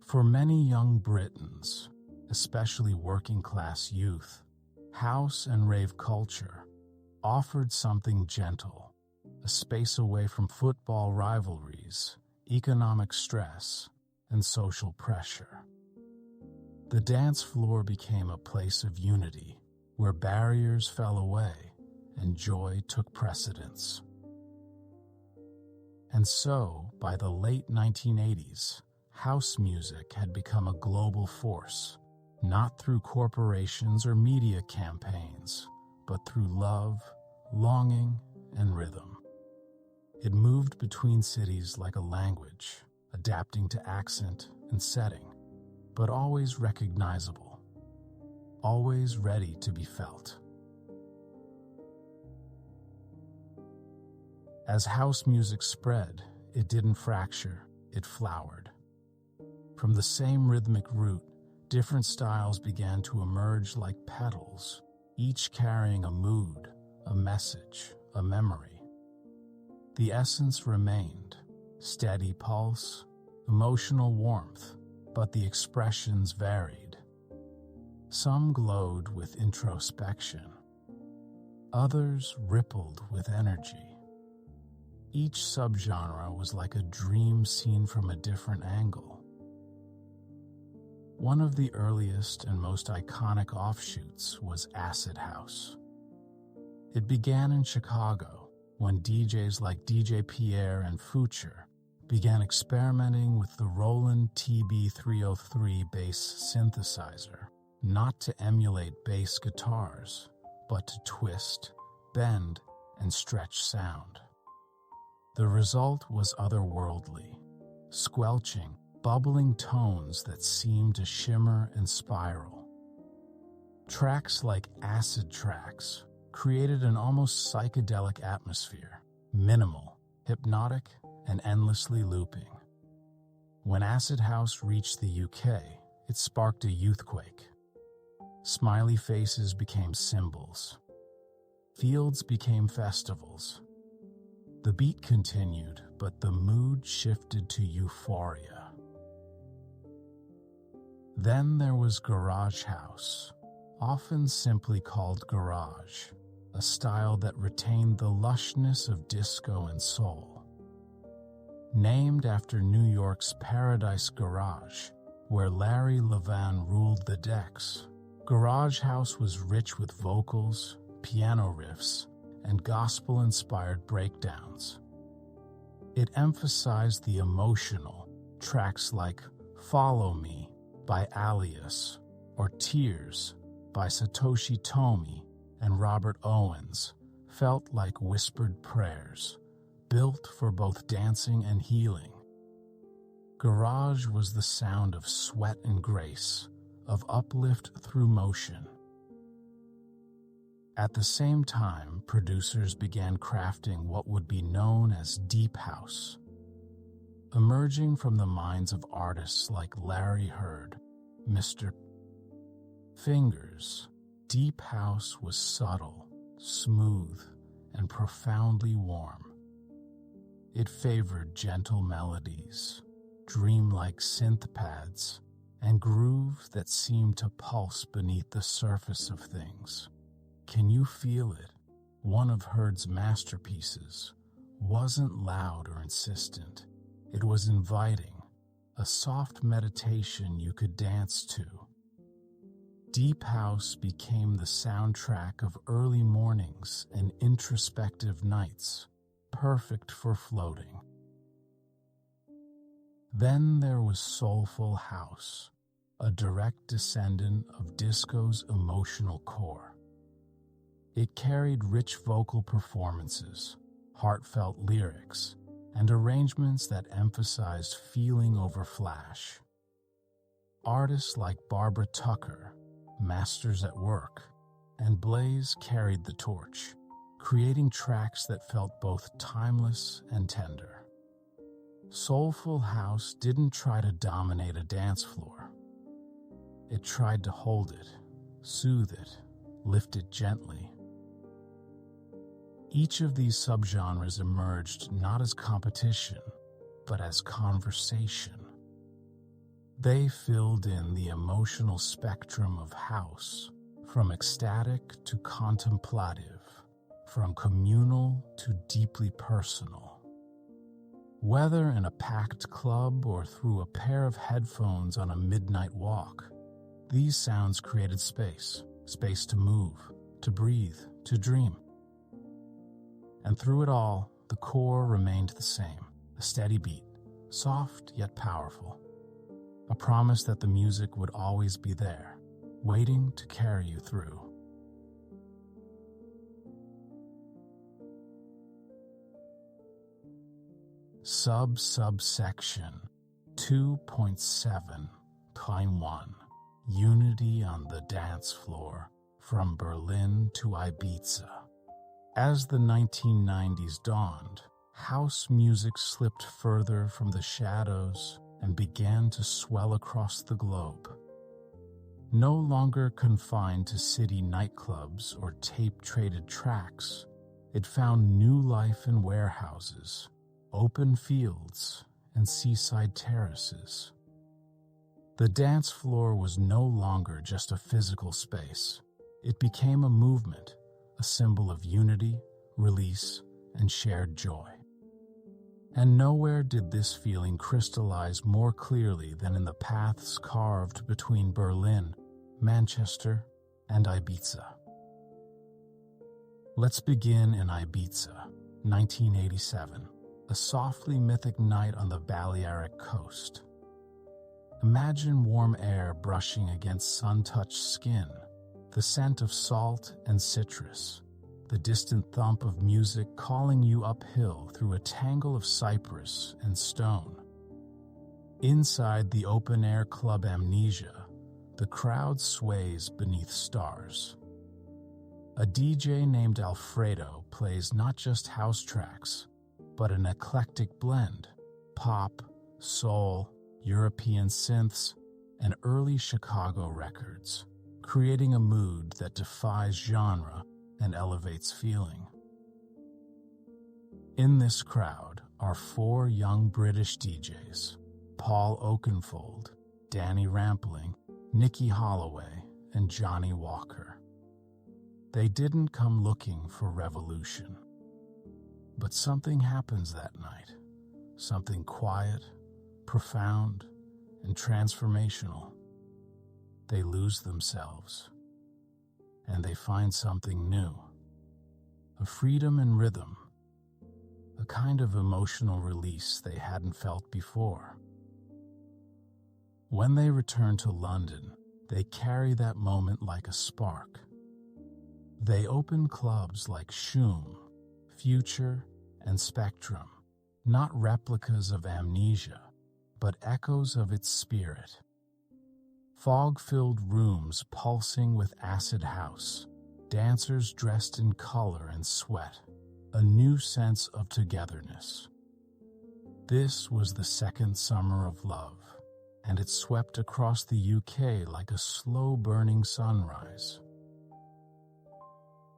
For many young Britons, especially working-class youth, house and rave culture offered something gentle, a space away from football rivalries, economic stress, and social pressure. The dance floor became a place of unity, where barriers fell away and joy took precedence. And so, by the late 1980s, house music had become a global force, not through corporations or media campaigns, but through love, longing, and rhythm. It moved between cities like a language, adapting to accent and setting, but always recognizable, always ready to be felt. As house music spread, it didn't fracture, it flowered. From the same rhythmic root, different styles began to emerge like petals, each carrying a mood, a message, a memory. The essence remained, steady pulse, emotional warmth, but the expressions varied. Some glowed with introspection. Others rippled with energy. Each subgenre was like a dream seen from a different angle. One of the earliest and most iconic offshoots was acid house. It began in Chicago when DJs like DJ Pierre and Future began experimenting with the Roland TB-303 bass synthesizer, not to emulate bass guitars, but to twist, bend, and stretch sound. The result was otherworldly, squelching, bubbling tones that seemed to shimmer and spiral. Tracks like Acid Tracks created an almost psychedelic atmosphere, minimal, hypnotic, and endlessly looping. When acid house reached the UK, it sparked a youthquake. Smiley faces became symbols. Fields became festivals. The beat continued, but the mood shifted to euphoria. Then there was garage house, often simply called garage, a style that retained the lushness of disco and soul. Named after New York's Paradise Garage, where Larry Levan ruled the decks, garage house was rich with vocals, piano riffs, and gospel-inspired breakdowns. It emphasized the emotional, tracks like Follow Me by Alias or Tears by Satoshi Tomi and Robert Owens felt like whispered prayers, built for both dancing and healing. Garage was the sound of sweat and grace, of uplift through motion. At the same time, producers began crafting what would be known as deep house. Emerging from the minds of artists like Larry Heard, Mr. Fingers, deep house was subtle, smooth, and profoundly warm. It favored gentle melodies, dreamlike synth pads, and grooves that seemed to pulse beneath the surface of things. Can you feel it? One of Heard's masterpieces wasn't loud or insistent. It was inviting, a soft meditation you could dance to. Deep house became the soundtrack of early mornings and introspective nights, perfect for floating. Then there was soulful house, a direct descendant of disco's emotional core. It carried rich vocal performances, heartfelt lyrics, and arrangements that emphasized feeling over flash. Artists like Barbara Tucker, Masters at Work, and Blaze carried the torch, creating tracks that felt both timeless and tender. Soulful house didn't try to dominate a dance floor. It tried to hold it, soothe it, lift it gently. Each of these subgenres emerged not as competition, but as conversation. They filled in the emotional spectrum of house, from ecstatic to contemplative, from communal to deeply personal. Whether in a packed club or through a pair of headphones on a midnight walk, these sounds created space to move, to breathe, to dream. And through it all, the core remained the same, a steady beat, soft yet powerful. A promise that the music would always be there, waiting to carry you through. Subsection 2.7.1 Unity on the Dance Floor, from Berlin to Ibiza. As the 1990s dawned, house music slipped further from the shadows and began to swell across the globe. No longer confined to city nightclubs or tape-traded tracks, it found new life in warehouses, open fields, and seaside terraces. The dance floor was no longer just a physical space. It became a movement, a symbol of unity, release, and shared joy. And nowhere did this feeling crystallize more clearly than in the paths carved between Berlin, Manchester, and Ibiza. Let's begin in Ibiza, 1987, a softly mythic night on the Balearic coast. Imagine warm air brushing against sun-touched skin, the scent of salt and citrus, the distant thump of music calling you uphill through a tangle of cypress and stone. Inside the open-air club Amnesia, the crowd sways beneath stars. A DJ named Alfredo plays not just house tracks, but an eclectic blend: pop, soul, European synths, and early Chicago records, creating a mood that defies genre and elevates feeling. In this crowd are 4 young British DJs: Paul Oakenfold, Danny Rampling, Nikki Holloway, and Johnny Walker. They didn't come looking for revolution. But something happens that night, something quiet, profound, and transformational. They lose themselves, and they find something new, a freedom in rhythm, a kind of emotional release they hadn't felt before. When they return to London, they carry that moment like a spark. They open clubs like Shoom, Future, and Spectrum, not replicas of Amnesia, but echoes of its spirit. Fog-filled rooms pulsing with acid house, dancers dressed in color and sweat, a new sense of togetherness. This was the second summer of love, and it swept across the UK like a slow-burning sunrise.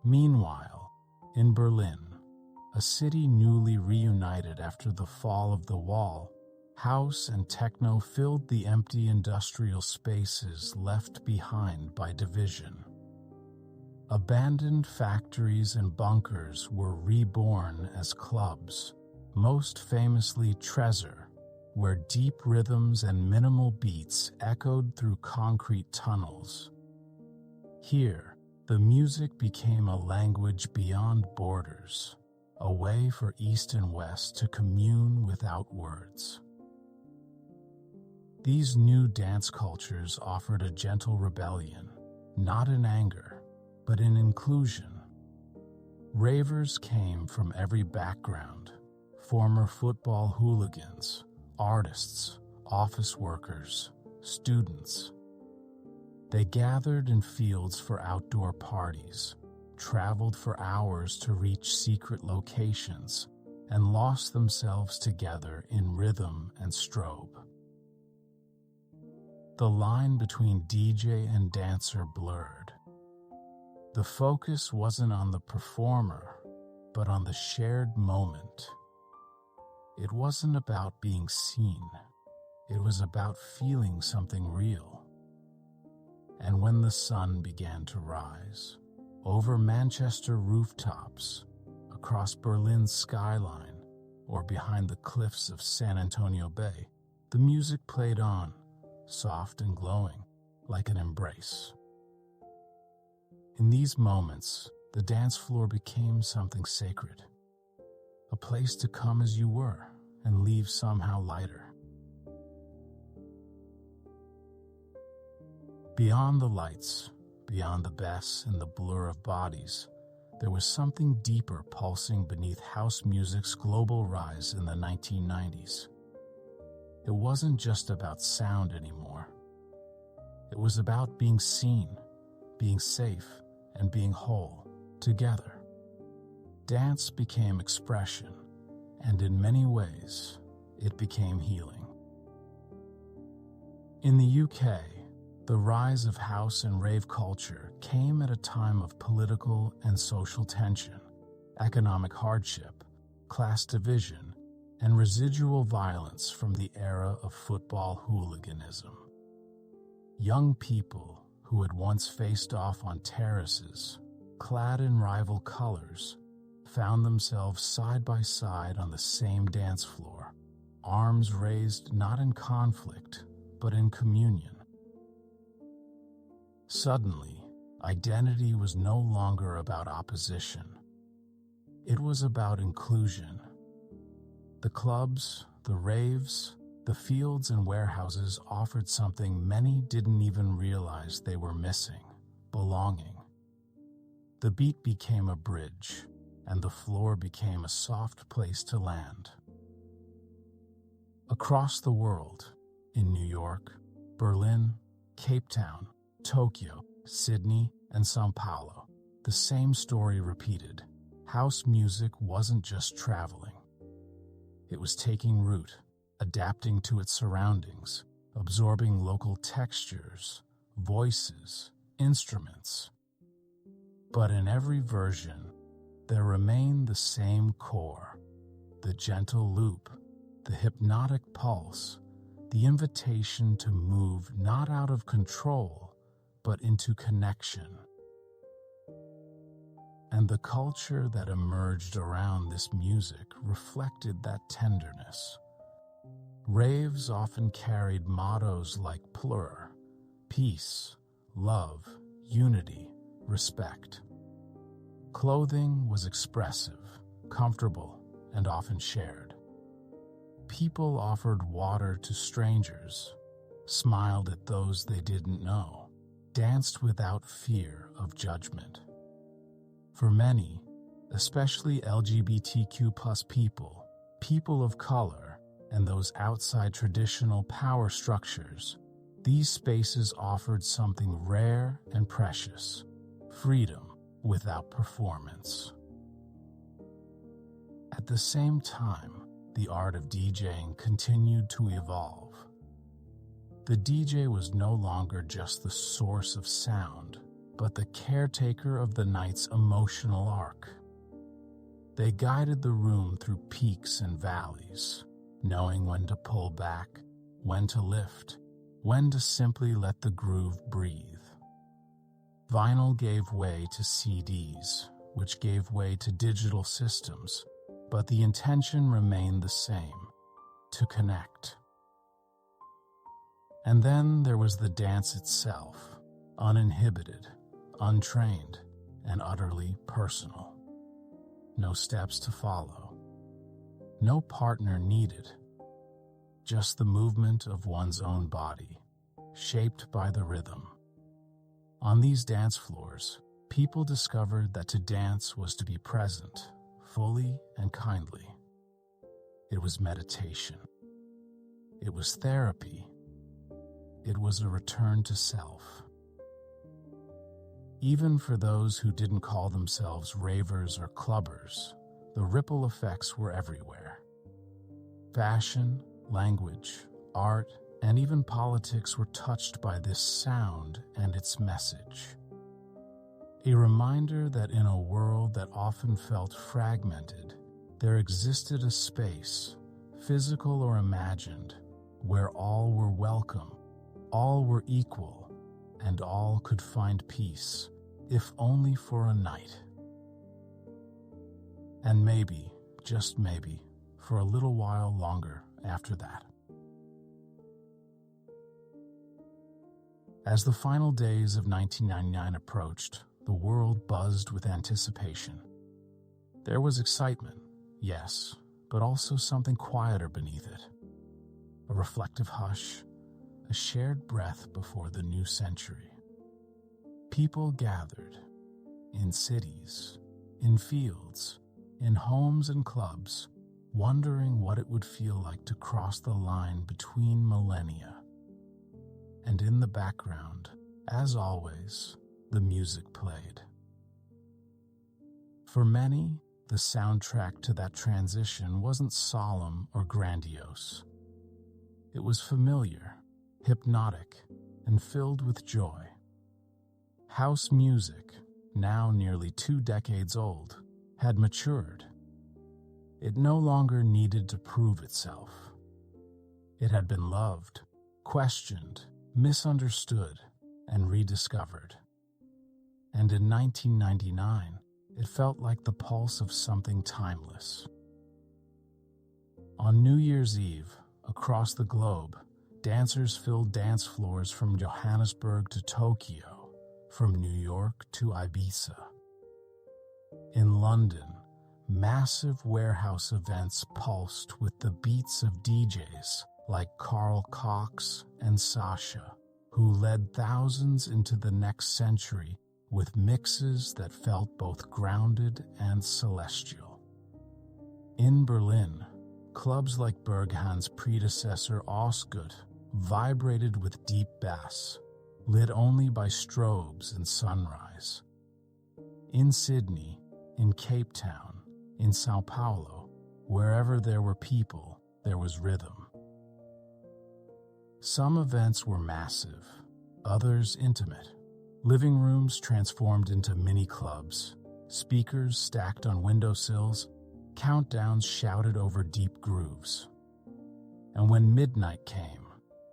Meanwhile, in Berlin, a city newly reunited after the fall of the wall, house and techno filled the empty industrial spaces left behind by division. Abandoned factories and bunkers were reborn as clubs, most famously Treasure, where deep rhythms and minimal beats echoed through concrete tunnels. Here, the music became a language beyond borders, a way for East and West to commune without words. These new dance cultures offered a gentle rebellion, not in anger, but in inclusion. Ravers came from every background: former football hooligans, artists, office workers, students. They gathered in fields for outdoor parties, traveled for hours to reach secret locations, and lost themselves together in rhythm and strobe. The line between DJ and dancer blurred. The focus wasn't on the performer, but on the shared moment. It wasn't about being seen. It was about feeling something real. And when the sun began to rise, over Manchester rooftops, across Berlin's skyline, or behind the cliffs of San Antonio Bay, the music played on, soft and glowing, like an embrace. In these moments, the dance floor became something sacred, a place to come as you were and leave somehow lighter. Beyond the lights, beyond the bass and the blur of bodies, there was something deeper pulsing beneath house music's global rise in the 1990s. It wasn't just about sound anymore. It was about being seen, being safe, and being whole, together. Dance became expression, and in many ways, it became healing. In the UK, the rise of house and rave culture came at a time of political and social tension, economic hardship, class division, and residual violence from the era of football hooliganism. Young people who had once faced off on terraces, clad in rival colors, found themselves side by side on the same dance floor, arms raised not in conflict, but in communion. Suddenly, identity was no longer about opposition. It was about inclusion. The clubs, the raves, the fields and warehouses offered something many didn't even realize they were missing: belonging. The beat became a bridge, and the floor became a soft place to land. Across the world, in New York, Berlin, Cape Town, Tokyo, Sydney, and São Paulo, the same story repeated. House music wasn't just traveling. It was taking root, adapting to its surroundings, absorbing local textures, voices, instruments. But in every version, there remained the same core: the gentle loop, the hypnotic pulse, the invitation to move not out of control, but into connection. And the culture that emerged around this music reflected that tenderness. Raves often carried mottos like plur, peace, love, unity, respect. Clothing was expressive, comfortable, and often shared. People offered water to strangers, smiled at those they didn't know, danced without fear of judgment. For many, especially LGBTQ+ people of color, and those outside traditional power structures, these spaces offered something rare and precious: freedom, without performance. At the same time, the art of DJing continued to evolve. The DJ was no longer just the source of sound, but the caretaker of the night's emotional arc. They guided the room through peaks and valleys, knowing when to pull back, when to lift, when to simply let the groove breathe. Vinyl gave way to CDs, which gave way to digital systems, but the intention remained the same: to connect. And then there was the dance itself, uninhibited, untrained, and utterly personal. No steps to follow. No partner needed. Just the movement of one's own body, shaped by the rhythm. On these dance floors, people discovered that to dance was to be present, fully and kindly. It was meditation. It was therapy. It was a return to self. Even for those who didn't call themselves ravers or clubbers, the ripple effects were everywhere. Fashion, language, art, and even politics were touched by this sound and its message. A reminder that in a world that often felt fragmented, there existed a space, physical or imagined, where all were welcome, all were equal, and all could find peace, if only for a night. And maybe, just maybe, for a little while longer after that. As the final days of 1999 approached, the world buzzed with anticipation. There was excitement, yes, but also something quieter beneath it. A reflective hush, a shared breath before the new century. People gathered, in cities, in fields, in homes and clubs, wondering what it would feel like to cross the line between millennia. And in the background, as always, the music played. For many, the soundtrack to that transition wasn't solemn or grandiose. It was familiar, hypnotic, and filled with joy. House music, now nearly 2 decades old, had matured. It no longer needed to prove itself. It had been loved, questioned, misunderstood, and rediscovered. And in 1999, it felt like the pulse of something timeless. On New Year's Eve, across the globe, dancers filled dance floors from Johannesburg to Tokyo, from New York to Ibiza. In London, massive warehouse events pulsed with the beats of DJs like Carl Cox and Sasha, who led thousands into the next century with mixes that felt both grounded and celestial. In Berlin, clubs like Berghain's predecessor Osgood vibrated with deep bass, lit only by strobes and sunrise. In Sydney, in Cape Town, in Sao Paulo, wherever there were people, there was rhythm. Some events were massive, others intimate. Living rooms transformed into mini clubs, speakers stacked on windowsills, countdowns shouted over deep grooves. And when midnight came,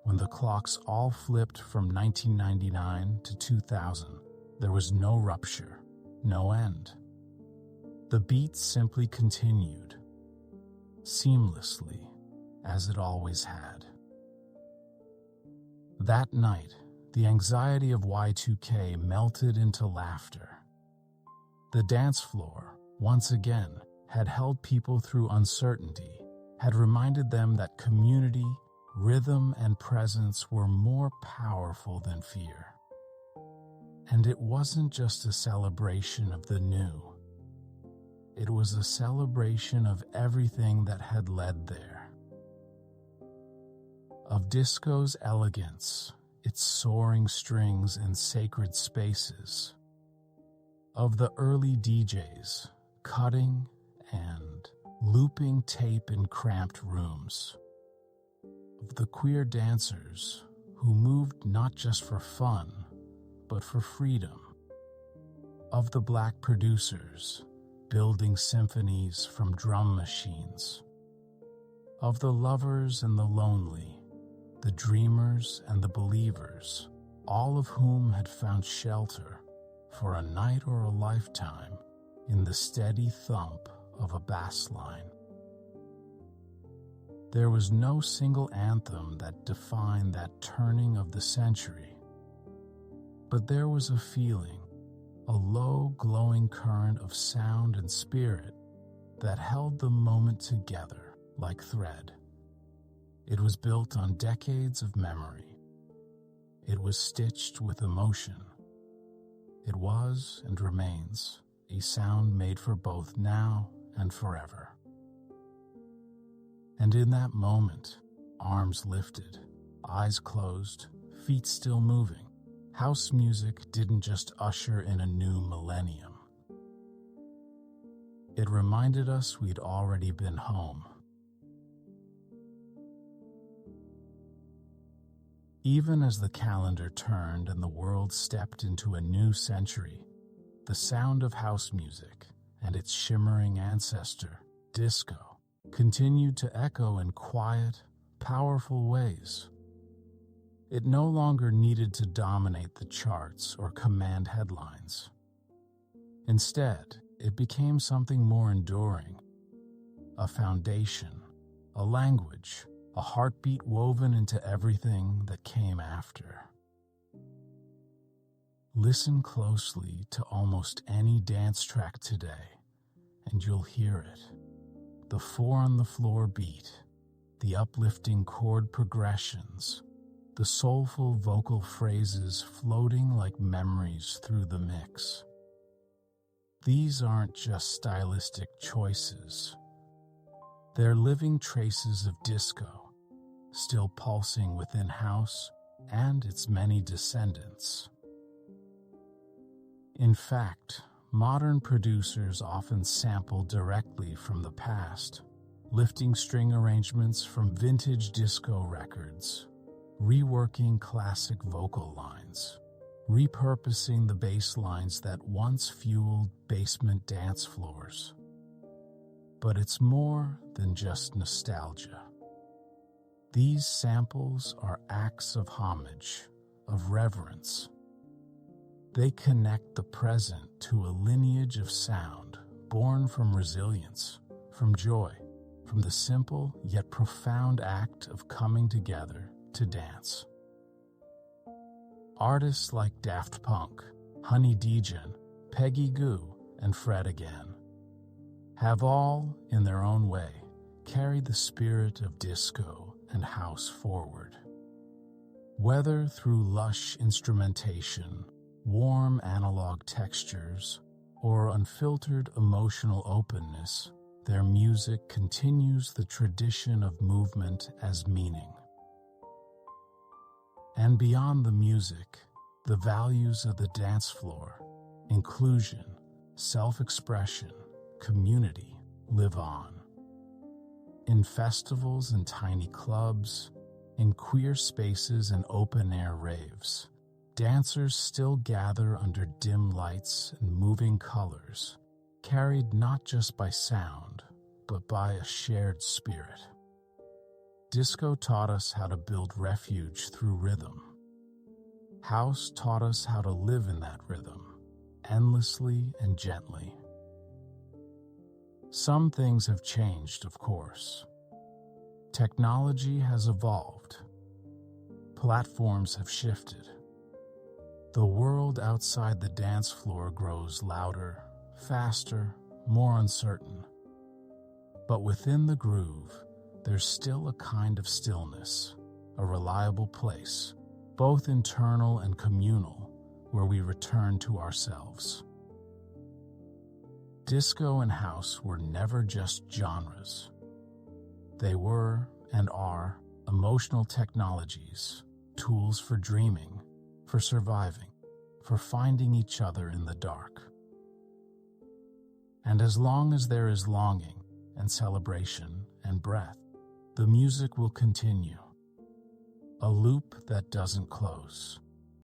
when the clocks all flipped from 1999 to 2000, there was no rupture, no end. The beat simply continued, seamlessly, as it always had. That night, the anxiety of Y2K melted into laughter. The dance floor, once again, had held people through uncertainty, had reminded them that community, rhythm, and presence were more powerful than fear. And it wasn't just a celebration of the new. It was a celebration of everything that had led there. Of disco's elegance, its soaring strings and sacred spaces. of the early DJs cutting and looping tape in cramped rooms, of the queer dancers who moved not just for fun, but for freedom, of the black producers building symphonies from drum machines, of the lovers and the lonely, the dreamers and the believers, all of whom had found shelter for a night or a lifetime in the steady thump of a bass line. There was no single anthem that defined that turning of the century, but there was a feeling, a low, glowing current of sound and spirit that held the moment together like thread. It was built on decades of memory. It was stitched with emotion. It was and remains a sound made for both now and forever. And in that moment, arms lifted, eyes closed, feet still moving, house music didn't just usher in a new millennium. It reminded us we'd already been home. Even as the calendar turned and the world stepped into a new century, the sound of house music and its shimmering ancestor, disco, continued to echo in quiet, powerful ways. It no longer needed to dominate the charts or command headlines. Instead, it became something more enduring, a foundation, a language, a heartbeat woven into everything that came after. Listen closely to almost any dance track today, and you'll hear it. The four-on-the-floor beat, the uplifting chord progressions, the soulful vocal phrases floating like memories through the mix. These aren't just stylistic choices. They're living traces of disco, still pulsing within house and its many descendants. In fact, modern producers often sample directly from the past, lifting string arrangements from vintage disco records, reworking classic vocal lines, repurposing the bass lines that once fueled basement dance floors. But it's more than just nostalgia. These samples are acts of homage, of reverence. They connect the present to a lineage of sound born from resilience, from joy, from the simple yet profound act of coming together to dance. Artists like Daft Punk, Honey Dijon, Peggy Gou, and Fred Again have all, in their own way, carried the spirit of disco and house forward. Whether through lush instrumentation, warm analog textures, or unfiltered emotional openness, their music continues the tradition of movement as meaning. And beyond the music, the values of the dance floor, inclusion, self-expression, community, live on. In festivals and tiny clubs, in queer spaces and open-air raves, dancers still gather under dim lights and moving colors, carried not just by sound, but by a shared spirit. Disco taught us how to build refuge through rhythm. House taught us how to live in that rhythm, endlessly and gently. Some things have changed, of course. Technology has evolved. Platforms have shifted. The world outside the dance floor grows louder, faster, more uncertain. But within the groove, there's still a kind of stillness, a reliable place, both internal and communal, where we return to ourselves. Disco and house were never just genres. They were, and are, emotional technologies, tools for dreaming, for surviving, for finding each other in the dark. And as long as there is longing and celebration and breath, the music will continue. A loop that doesn't close.